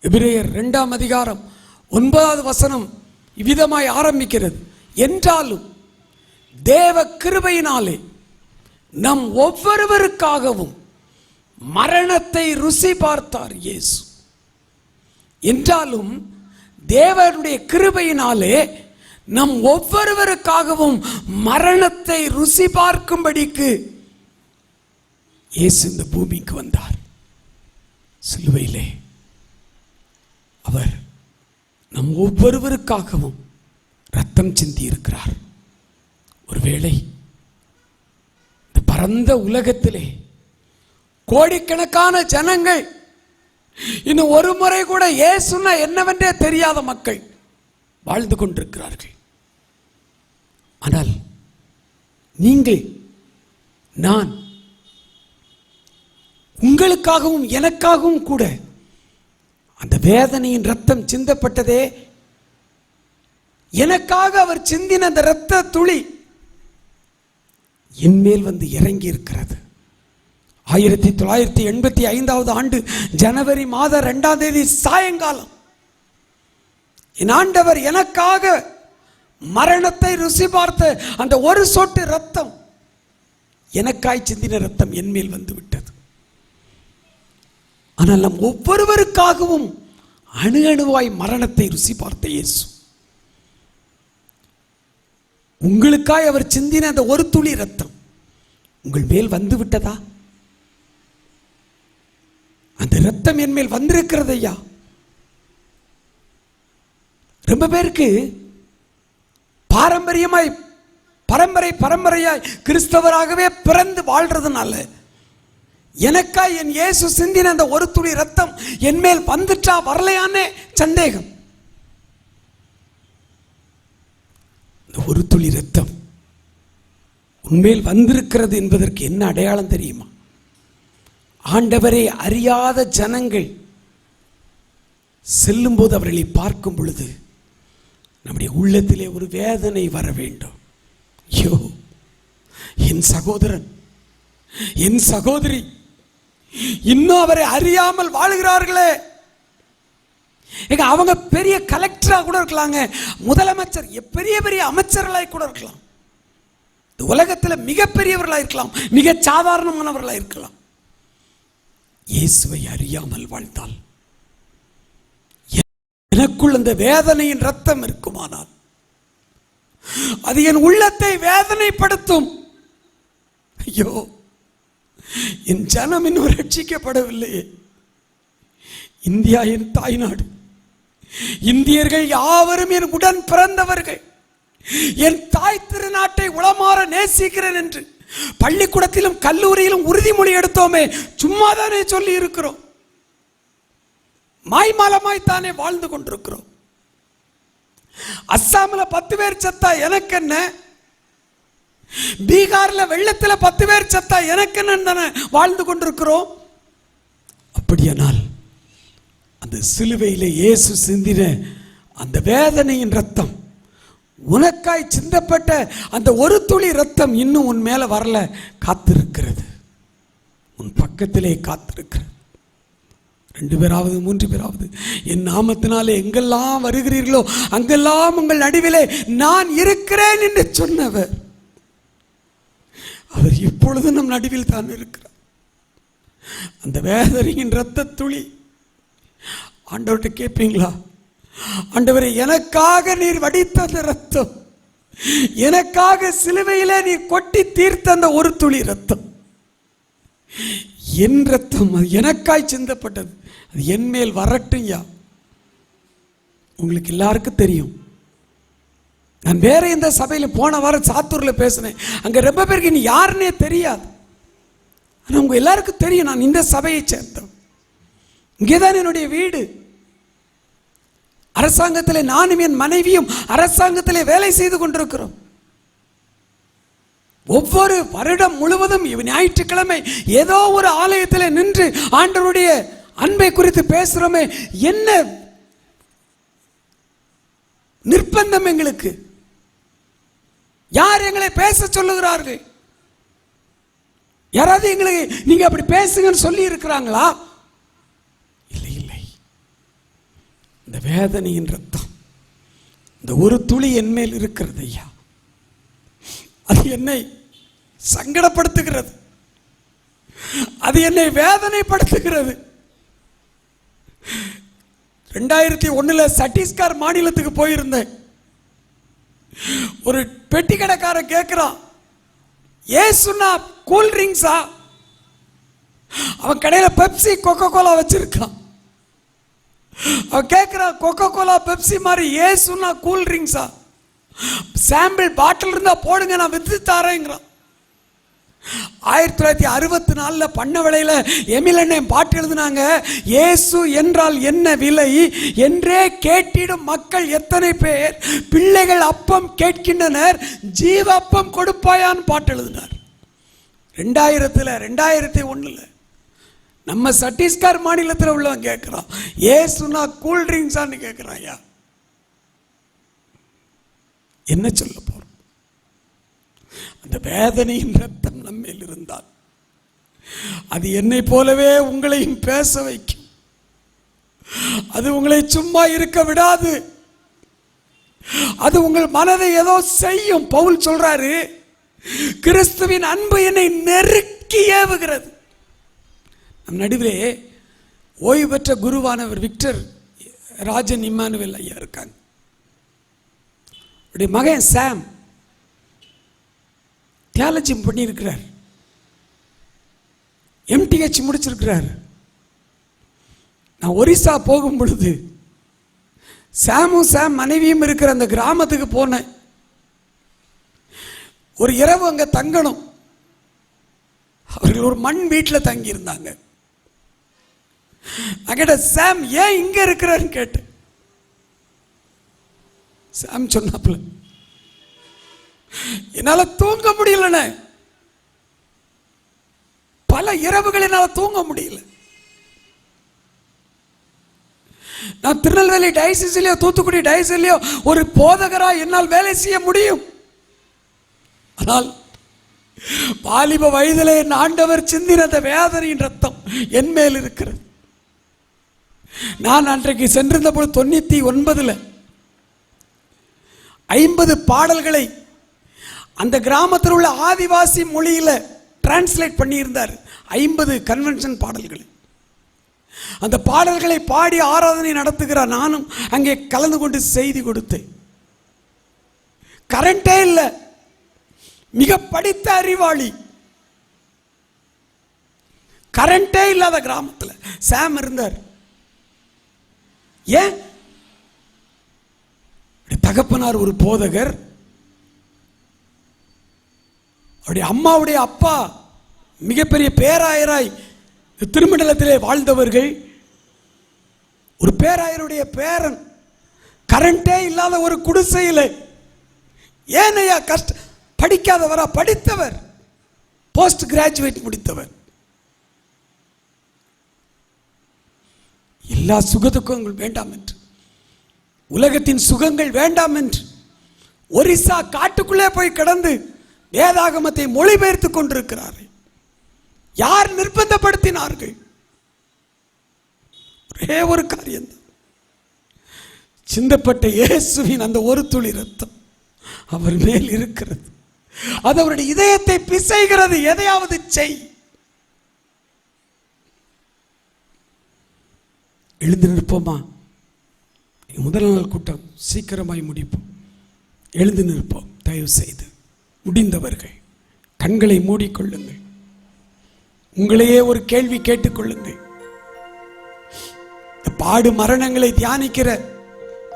எபிரேயர் 2ஆம் அதிகாரம் 9வது வசனம் இவ்விதமாய் ஆரம்பிக்கிறது, என்றாலும் தேவ கிருபையினாலே நம் ஒவ்வொருவருக்காகவும் மரணத்தை ருசி பார்த்தார் இயேசு. என்றாலும் தேவனுடைய கிருபையினாலே நம் ஒவ்வொருவருக்காகவும் மரணத்தை ருசி பார்க்கும்படிக்கு இயேசு இந்த பூமிக்கு வந்தார். சிலுவையிலே அவர் நம் ஒவ்வொருவருக்காகவும் ரத்தம் சிந்தி இருக்கிறார். ஒருவேளை இந்த பரந்த உலகத்திலே கோடிக்கணக்கான ஜனங்கள் இன்னும் ஒரு முறை கூட இயேசுன்னா என்னவென்றே தெரியாத மக்கள் வாழ்ந்து கொண்டிருக்கிறார்கள். ஆனால் நீங்கள், நான், உங்களுக்காகவும் எனக்காகவும் கூட அந்த வேதனையின் ரத்தம் சிந்தப்பட்டதே, எனக்காக அவர் சிந்தின அந்த இரத்த துளி என்மேல் வந்து இறங்கி இருக்கிறது. 1985 ஆண்டு ஜனவரி மாதம் 2ஆம் தேதி சாயங்காலம் என் ஆண்டவர் எனக்காக மரணத்தை ருசி பார்த்த அந்த ஒரு சொட்டு ரத்தம், எனக்காய் சிந்தின ரத்தம் என்மேல் வந்து விட்டது. ஆனால் நம் ஒவ்வொருவருக்காகவும் அணு அணுவாய் மரணத்தை ருசி பார்த்த இயேசு, உங்களுக்காய் அவர் சிந்தின அந்த ஒரு துளி ரத்தம் உங்கள் மேல் வந்து விட்டதா? அந்த ரத்தம் என் மேல் வந்திருக்கிறது ஐயா. ரொம்ப பேருக்கு பாரம்பரியமாய் பரம்பரையாய் கிறிஸ்தவராகவே பிறந்து வாழ்றதுனால எனக்காய் என் இயேசு சிந்தின அந்த ஒரு துளி ரத்தம் என் மேல் வந்துட்டா வரலையானே சந்தேகம். இந்த ஒரு துளி ரத்தம் உன்மேல் வந்திருக்கிறது என்பதற்கு என்ன அடையாளம் தெரியுமா? ஆண்டவரை அறியாத ஜனங்கள் செல்லும் போது அவர்களை பார்க்கும் பொழுது நம்முடைய உள்ளத்திலே ஒரு வேதனை வர வேண்டும். ஐயோ, என் சகோதரன், என் சகோதரி இன்னும் அவரை அறியாமல் வாழுகிறார்களே. அவங்க பெரிய கலெக்டரா கூட இருக்கலாங்க, முதலமைச்சர், பெரிய பெரிய அமைச்சர்களாய் கூட இருக்கலாம், உலகத்தில் மிகப்பெரியவர்களாக இருக்கலாம், மிக சாதாரணமானவர்களாக இருக்கலாம். இயேசுவை அறியாமல் வாழ்ந்தால், எனக்குள் அந்த வேதனையின் ரத்தம் இருக்குமானால், அது என் உள்ளத்தை வேதனைப்படுத்தும். ஐயோ, என் ஜனம் இன்னும் ரட்சிக்கப்படவில்லையே. இந்தியா என் தாய்நாடு. இந்தியர்கள் யாவரும் என் உடன் பிறந்தவர்கள். என் தாய் திருநாட்டை உளமாற நேசிக்கிறேன் என்று பள்ளிக்கூடத்திலும் கல்லூரியிலும் உறுதிமொழி எடுத்தோமே, சும்மாதானே சொல்லி இருக்கிறோம். மாய்மாலமாய்த்தானே வாழ்ந்து கொண்டிருக்கிறோம். அஸ்ஸாமில் 10 பேர் செத்தா எனக்கு என்ன, பீகார்ல வெள்ளத்துல 10 பேர் செத்தா எனக்கு என்ன வாழ்ந்து கொண்டிருக்கிறோம். அப்படியானால் அந்த சிலுவையிலே இயேசு சிந்தின அந்த வேதனையின் ரத்தம், உனக்காய் சிந்தப்பட்ட அந்த ஒரு துளி ரத்தம் இன்னும் உன் மேல வரல, காத்திருக்கிறது, உன் பக்கத்திலே காத்திருக்கிறது. 2 பேராவது 3 பேராவது என் நாமத்தினாலே எங்கெல்லாம் வருகிறீர்களோ அங்கெல்லாம் உங்கள் நடுவிலே நான் இருக்கிறேன் என்று சொன்னவர், அவர் இப்பொழுதும் நம் நடுவில் தான் இருக்கிறார். அந்த வேதனையின் இரத்த துளி ஆண்டவர்கிட்ட கேட்பீங்களா? ஆண்டவரே, எனக்காக நீர் வடித்த அந்த ரத்தம், எனக்காக சிலுவையிலே நீர் கொட்டி தீர்த்த அந்த ஒரு துளி ரத்தம், என் ரத்தம், அது எனக்காய் சிந்தப்பட்டது, அது என் மேல் வரட்டும்யா. உங்களுக்கு எல்லாருக்கும் தெரியும், நான் வேற எந்த சபையில் போன வாரம் சாத்தூர்ல பேசினேன். அங்க ரொம்ப பேருக்கு நீ யாருன்னே தெரியாது. ஆனால் உங்க எல்லாருக்கும் தெரியும் நான் இந்த சபையை சேர்ந்தவன். இங்கேதான் என்னுடைய வீடு. அரசாங்கத்தில் நானும் என் மனைவியும் அரசாங்கத்தில் வேலை செய்து கொண்டிருக்கிறோம். ஒவ்வொரு வருடம் முழுவதும் ஞாயிற்றுக்கிழமை ஏதோ ஒரு ஆலயத்தில் நின்று ஆண்டவருடைய அன்பை குறித்து பேசுறோமே, என்ன நிர்பந்தம் எங்களுக்கு? யார் எங்களை பேச சொல்லுகிறார்கள்? யாராவது எங்களை நீங்க அப்படி பேசுங்கன்னு சொல்லி இருக்கிறாங்களா? இல்லை இல்லை. இந்த வேதனையின் ரத்தம், இந்த ஒரு துளி என் மேல் இருக்கிறது ஐயா, அது என்னை சங்கடப்படுத்துகிறது, அது என்னை வேதனைப்படுத்துகிறது. 2001 சத்தீஸ்கர் மாநிலத்துக்கு போயிருந்தேன். ஒரு பெட்டி கடைக்காரன் கேட்கிறான், ஏசுனா கூல் ட்ரிங்க்ஸா? அவன் கடையில் பெப்சி கொக்கோ கோலா வச்சிருக்கான். அவன் கேட்கிறான், கொக்கோ கோலா பெப்சி மாதிரி ஏசுனா கூல் ட்ரிங்க்ஸா? சாம்பிள் பாட்டில் இருந்தா போடுங்க, நான் வித்து தாரேங்கிறான். 1964 பண்ண விலையில எமிலண்ணே பாட்டு எழுதினாங்க, இயேசு என்றால் என்ன விலை என்றே கேட்டிடும் மக்கள் எத்தனை பேர், பிள்ளைகள் அப்பம் கேட்கின்றனர், ஜீவ அப்பம் கொடுப்பாயான்னு பாட்டு எழுதினார். 2001 நம்ம சத்தீஸ்கர் மாநிலத்தில் உள்ளவன் கேட்கிறான், ஏசுனா கூல் ட்ரிங்க்ஸான்னு கேட்கிறான். ஐயா, என்ன சொல்ல போறோம்? அந்த வேதனையின் ரத்தம் நம்மேல் இருந்தால் அது என்னை போலவே உங்களையும் பேச வைக்கும். அது உங்களை சும்மா இருக்க விடாது. அது உங்கள் மனதை ஏதோ செய்யும். பவுல் சொல்றாரு, கிறிஸ்துவின் அன்பு என்னை நெருக்கி ஏவுகிறது. நம் நடுவிலே ஓய்வு பெற்ற குருவானவர் விக்டர் ராஜன் இம்மானுவேல் ஐயா இருக்காங்க. அவருடைய மகன் சாம் தியாலஜி பண்ணியிருக்கிறார், MTH முடிச்சிருக்கிறார். நான் ஒரிசா போகும் பொழுது சாம் மனைவியும் இருக்கிற அந்த கிராமத்துக்கு போனேன். ஒரு இரவு அங்க தங்கணும். அவர்கள் ஒரு மண் வீட்டில் தங்கி இருந்தாங்க. அங்கிட்ட சாம் ஏன் இங்க இருக்கிறான்னு கேட்டேன். சாம் சொன்னாப்புல, என்னால தூங்க முடியல, பல இரவுகள் என்னால தூங்க முடியல. நான் திருநெல்வேலி டயசிஸ்லயோ தூத்துக்குடி டயசிஸ்லயோ ஒரு போதகரா என்னால் வேலை செய்ய முடியும். ஆனால் வாலிப வயதிலே என் ஆண்டவர் சிந்தின அந்த வேதனையின் ரத்தம் என் மேல் இருக்கிறது. நான் அன்றைக்கு சென்றிருந்த போது 99 50 பாடல்களை அந்த கிராமத்தில் உள்ள ஆதிவாசி மொழியில டிரான்ஸ்லேட் பண்ணியிருந்தார். 50 கன்வென்ஷன் பாடல்கள். அந்த பாடல்களை பாடி ஆராதனை நடத்துகிறார். நானும் அங்கே கலந்து கொண்டு செய்தி கொடுத்தேன். கரண்டே இல்லை, மிக படித்த அறிவாளி. கரண்டே இல்லாத கிராமத்தில் சாம் இருந்தார். ஏன்? தகப்பனார் ஒரு போதகர், அவருடைய அம்மாவுடைய அப்பா மிகப்பெரிய பேராயராய் திருமண்டலத்திலே வாழ்ந்தவர்கள். ஒரு பேராயருடைய பேரன் கரண்டே இல்லாத ஒரு குடிசையில். ஏனையா கஷ்ட படிக்காதவரா? படித்தவர், போஸ்ட் கிராஜுவேட் முடித்தவர். எல்லா சுகதுக்கங்கள் வேண்டாம் என்று, உலகத்தின் சுகங்கள் வேண்டாம் என்று ஒரிசா காட்டுக்குள்ளே போய் கிடந்து வேதாகமத்தை மொழிபெயர்த்து கொண்டிருக்கிறார்கள். யார் நிர்பந்தப்படுத்தினார்கள்? ஒரே ஒரு காரியம், சிந்தப்பட்ட இயேசுவின் அந்த ஒரு துளி ரத்தம் அவர் மேல் இருக்கிறது. அது அவருடைய இதயத்தை பிசைகிறது. எதையாவது செய். எழுந்து நிற்போமா? முதல் நாள் கூட்டம் சீக்கிரமாய் முடிப்போம். எழுந்து நிற்போம். தயவு செய்து முடிந்தவர்கள் கண்களை மூடிக்கொள்ளுங்கள். உங்களையே ஒரு கேள்வி கேட்டுக்கொள்ளுங்கள். பாடு மரணங்களை தியானிக்கிற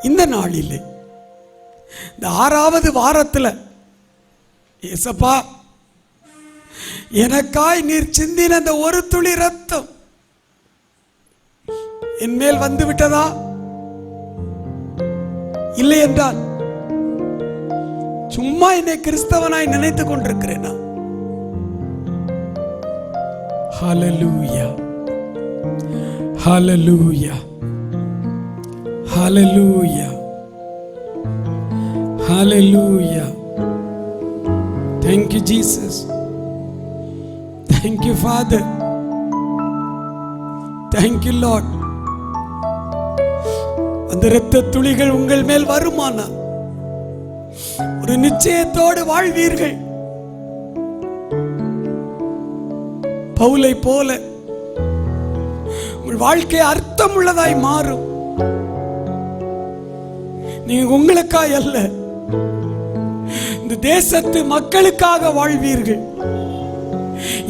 இந்த நாளில், இந்த 6வது வாரத்தில், ஏசப்பா எனக்காய் நீர் சிந்தின அந்த ஒரு துளி ரத்தம் என் மேல் வந்து விட்டதா? இல்லை என்றால் சும்மா என்னை கிறிஸ்தவனாய் நினைத்துக் கொண்டிருக்கிறேனா? ஹல்லேலூயா, ஹல்லேலூயா, ஹல்லேலூயா, ஹல்லேலூயா. Thank you Jesus. Thank you Father. Thank you Lord. அந்த இரத்த துளிகள் உங்கள் மேல் வருமானால் ஒரு நிச்சயத்தோடு வாழ்வீர்கள். பவுலை போல உங்கள் வாழ்க்கை அர்த்தம் உள்ளதாய் மாறும். நீங்க உங்களுக்காக அல்ல, இந்த தேசத்து மக்களுக்காக வாழ்வீர்கள்.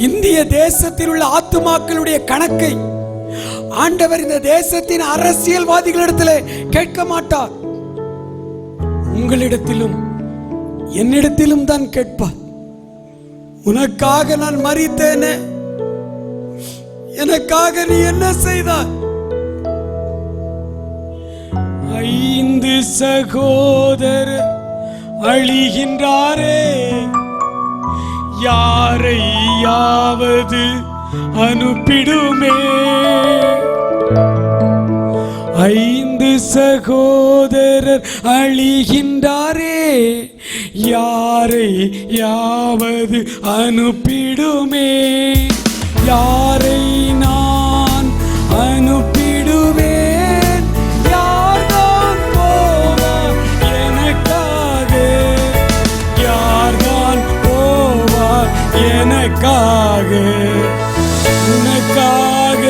இந்திய தேசத்தில் உள்ள ஆத்துமாக்களுடைய கணக்கை ஆண்டவர் இந்த தேசத்தின் அரசியல்வாதிகளிடத்தில் கேட்க மாட்டார். உங்களிடத்திலும் என்னிடத்திலும் தான் கேட்பார். உனக்காக நான் மரித்தேனே, எனக்காக நீ என்ன செய்தாய்? 5 சகோதரர் அழிகின்றாரே, யாரையாவது அனுப்பிடுமே. 5 சகோதரர் அழிகின்றாரே, யாரையாவது அனுப்பிடுமே. யாரை நான் அனுப்பிடுவேன்? யார்தான் போவார் எனக்காக? யார்தான் போவார் எனக்காக? உனக்காக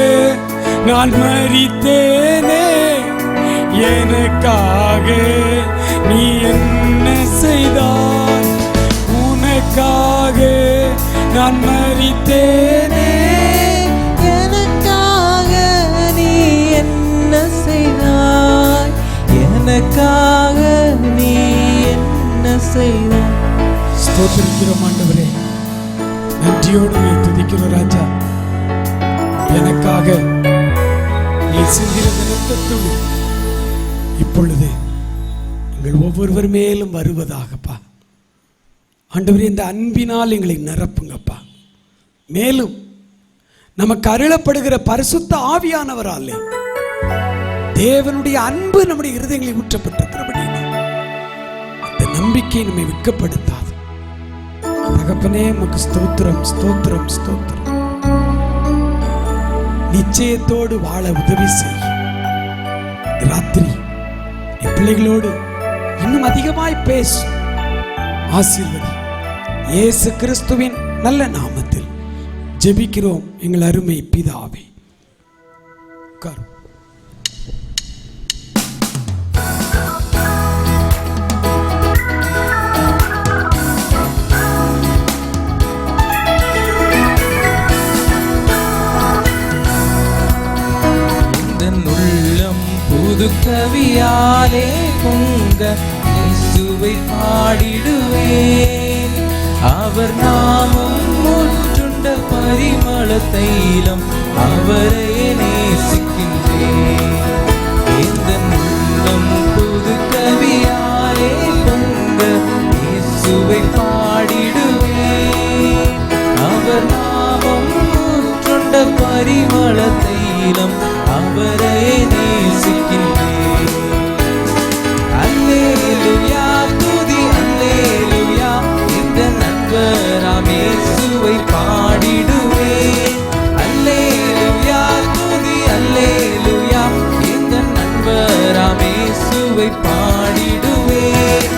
நான் மரித்தேனே, எனக்காக நீ என்ன செய்தாய்? உனக்காக நான் மரித்தேனே, எனக்காக நீ என்ன செய்தாய்? எனக்காக நீ என்ன செய்தாய்? ஸ்தோத்திரிக்கிறோம் ஆண்டவரே, நன்றியோடு நீ துதிக்கிறோம் ராஜா. எனக்காக நீ சிந்தின இரத்தத்துளி இப்பொழுது எங்கள் ஒவ்வொருவர் மேலும் வருவதாகப்பா. ஆண்டவரே, இந்த அன்பினால் எங்களை நிரப்புங்கப்பா. மேலும் நமக்கு அருளப்படுகிற பரிசுத்த ஆவியானவராலே தேவனுடைய அன்பு நம்முடைய இருதயங்களில் ஊற்றப்பட்டிருக்கிறபடி அந்த நம்பிக்கை நம்மை வெட்கப்படுத்தாது. தகப்பனே, உமக்கு ஸ்தோத்திரம், ஸ்தோத்திரம், ஸ்தோத்திரம். நிச்சயத்தோடு வாழ உதவி செய். ராத்திரி என் பிள்ளைகளோடு இன்னும் அதிகமாய் பேசு, ஆசீர்வதி. இயேசு கிறிஸ்துவின் நல்ல நாமத்தில் ஜெபிக்கிறோம் எங்கள் அருமை பிதாவே. கவியாலே பொங்க இயேசுவை பாடிடுவேன். அவர் நாமம் முற்றுண்ட பரிமள தைலம், அவரையே நேசிக்கின்றேன். இந்த உள்ளம் புது கவியாலே பொங்க இயேசுவை பாடிடுவேன். அவர் நாமம் முற்றுண்ட பரிமள தைலம், அவரையே நேசிக்கின்றேன். அல்லேலூயா துதி அல்லேலூயா, இந்த நண்பராம் இயேசுவை பாடிடுவேன். அல்லேலூயா துதி அல்லேலூயா, இந்த நண்பராம் இயேசுவை பாடிடுவேன்.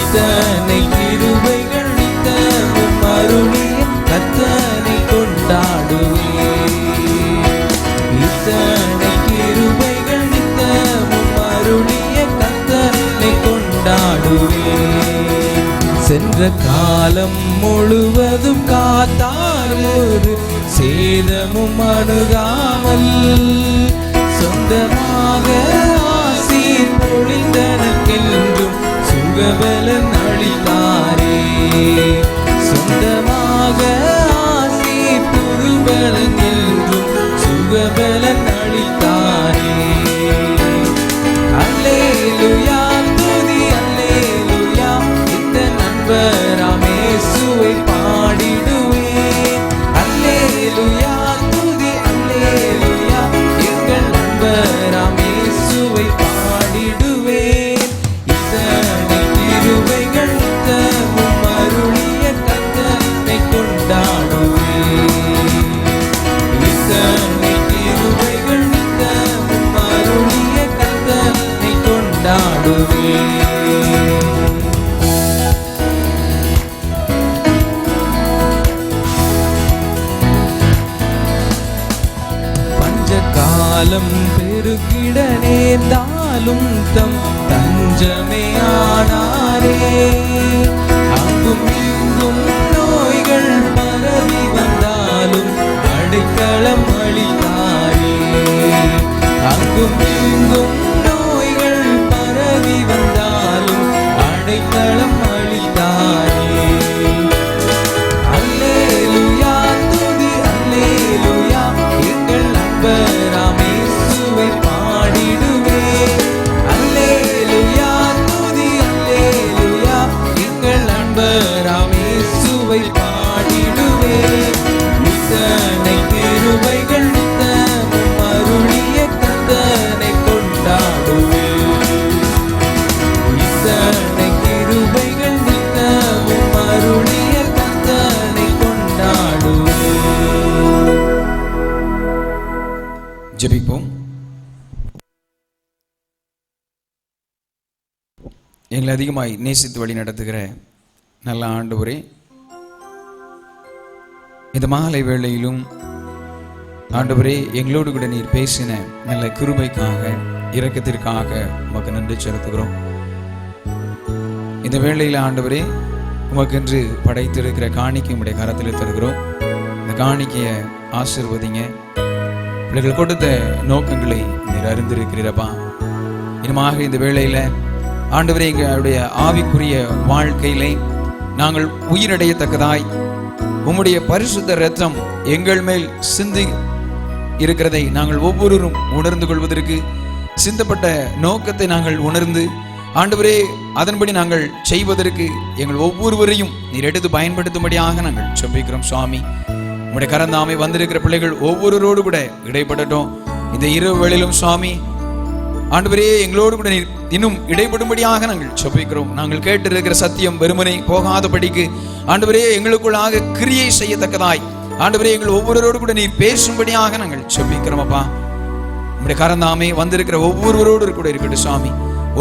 இதனை கிருபைகள் நித்தமும் அருளிய கர்த்தனை கொண்டாடுவேன். இதனை கிருபைகள் நித்தமும் அருளிய கர்த்தனை கொண்டாடுவேன். சென்ற காலம் முழுவதும் காத்தார், ஒரு சேதமும் அணுகாமல் சொந்தமாக ஆசீர் பொழிந்தனக்கென்றும் சுகபலன் அளித்தாரே. சொந்தமாக ஆசீர் புதுபலன் என்றும் சுகபலன் அளித்தாரே. அல்லேலூயா துதி அல்லேலூயா, இந்த நண்பராம் இயேசுவை பாடிடுவேன். அல்லேலூயா துதி அல்லேலூயா, எங்கள் நண்பராம் இயேசுவை பாடிடுவேன். இதனை கிருபைகள் நித்தமும் அருளிய கர்த்தனை கொண்டாடுவேன். இதனை கிருபைகள் நித்தமும் அருளிய கர்த்தனை கொண்டாடுவேன். பஞ்சகாலம் பெருகிட நேர்ந்தாலும் தம் தஞ்சமே ஆனாரே. அங்கும் இங்கும் நோய்கள் பரவி வந்தாலும் அடைக்கலம் அளித்தாரே. அங்கும் இங்கும் நோய்கள் பரவி வந்தாலும் அடைக்கலம் அளித்தாரே. அல்லேலூயா துதி அல்லேலூயா, எங்கள் நண்பராம் இயேசுவை பாடிடுவேன். அல்லேலூயா துதி அல்லேலூயா, எங்கள் நண்பராம் இயேசுவை பாடிடுவேன். இத்தனை கிருபைகள் நித்தமும் அருளிய கர்த்தனை கொண்டாடுவேன். இத்தனை கிருபைகள் நித்தமும் அருளிய கர்த்தனை கொண்டாடுவேன். ஜெபிப்போம். எங்களை அதிகமாய் நேசித்து வழி நடத்துகிற நல்ல ஆண்டவரே, இந்த மாலை வேளையிலும் ஆண்டவரே எங்களோடு கூட நீர் பேசின நல்ல கிருபைக்காக இரக்கத்திற்காக உமக்கு நன்றி செலுத்துகிறோம். இந்த வேளையில் ஆண்டவரே உமக்கென்று படைத்திருக்கிற காணிக்கை உடைய கரத்தில் தருகிறோம். இந்த காணிக்கையை ஆசீர்வதிங்க. பிள்ளைகள் கொடுத்த நோக்கங்களை நீர் அறிந்திருக்கிறீரப்பா. இனமாக இந்த வேளையில ஆண்டவரே எங்களுடைய ஆவிக்குரிய வாழ்க்கையிலே நாங்கள் உயிரடையத்தக்கதாய் உம்முடைய பரிசுத்த இரத்தம் எங்கள் மேல் சிந்தி இருக்கிறதை நாங்கள் ஒவ்வொருவரும் உணர்ந்து கொள்வதற்கு சிந்தப்பட்ட நோக்கத்தை நாங்கள் உணர்ந்து ஆண்டவரே அதன்படி நாங்கள் செய்வதற்கு எங்கள் ஒவ்வொருவரையும் நீர் எடுத்து பயன்படுத்தும்படியாக நாங்கள் செபிக்கிறோம். சுவாமி, உம்முடைய கரந்தாமை வந்திருக்கிற பிள்ளைகள் ஒவ்வொருவரோடு கூட இடைப்படட்டும். இந்த இரவு வேளையிலும் சுவாமி ஆண்டவரே எங்களோடு கூட நீர் இன்னும் இடைப்படும்படியாக நாங்கள் செபிக்கிறோம். நாங்கள் கேட்டிருக்கிற சத்தியம் வெறுமனை போகாதபடிக்கு ஆண்டவரே எங்களுக்குள்ளாக கிரியை செய்யத்தக்கதாய் ஆண்டவரே எங்கள் ஒவ்வொருவரோடு கூட நீர் பேசும்படியாக நாங்கள் செபிக்கிறோம். அப்பா, உம்முடைய கரந்தாமே வந்திருக்கிற ஒவ்வொருவரோடு கூட இருக்கட்டும். சுவாமி,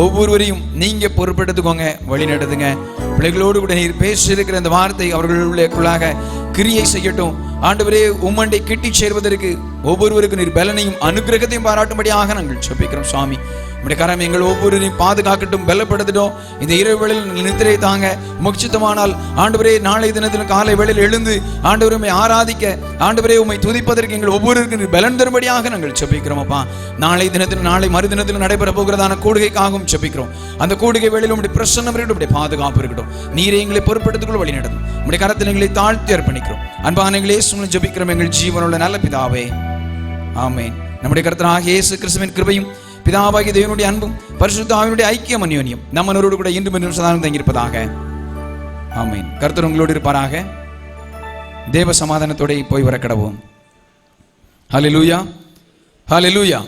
ஒவ்வொருவரையும் நீங்க பொறுப்பெடுத்துக்கோங்க, வழி நடத்துங்க. பிள்ளைகளோடு கூட நீர் பேசியிருக்கிற இந்த வார்த்தை அவர்களுக்குள்ளாக கிரியை செய்யட்டும். ஆண்டவரே உம்மண்டை கிட்டி சேர்வதற்கு ஒவ்வொருவருக்கும் நீர் பலனையும் அனுக்கிரகத்தையும் பாராட்டும்படியாக நாங்கள் செபிக்கிறோம். சுவாமி, உடைய கரம் எங்கள் ஒவ்வொருவரையும் பாதுகாக்கட்டும், பலப்படுத்தட்டும். இந்த இரவு வேளையில் நித்திரை தாங்க முக்கியமானால் ஆண்டவரே நாளை தினத்தில் காலை வேளையில் எழுந்து ஆண்டவரை உம்மை ஆராதிக்க, ஆண்டவரே உம்மை துதிப்பதற்கு எங்கள் ஒவ்வொருவருக்கும் பலன் தரும்படியாக நாங்கள் ஜெபிக்கிறோம் அப்பா. நாளை தினத்தில் நாளை மறுதினத்தில் நடைபெற போகிறதான கூடுகைக்காகவும் ஜெபிக்கிறோம். அந்த கூடுகை வேளையில் உம்முடைய பிரசன்னம் இருக்கட்டும், உம்முடைய பாதுகாப்பு இருக்கட்டும். நீரே எங்களை பொறுப்படுத்திக் வழி நடத்தும். உம்முடைய கரத்தில் எங்களை தாழ்த்தி அர்ப்பணிக்கிறோம். அன்பான எங்களை இயேசுவின் ஜெபிக்கிறோம் எங்கள் ஜீவனுள்ள நல்ல பிதாவே, ஆமென். நம்முடைய கர்த்தராகிய இயேசு கிறிஸ்துவின் கிருபையும் பிதாவாகிய தேவனுடைய அன்பும் பரிசுத்த ஆவியினுடைய ஐக்கியம் அந்யோன்யம் நம்மனோடு கூட இன்றும் என்றும் சதாவும் தங்கியிருப்பதாக. ஆமென். கர்த்தர் உங்களோடு இருப்பாராக. தேவ சமாதானத்தோட போய் வர கடவோம். ஹல்லேலூயா, ஹல்லேலூயா.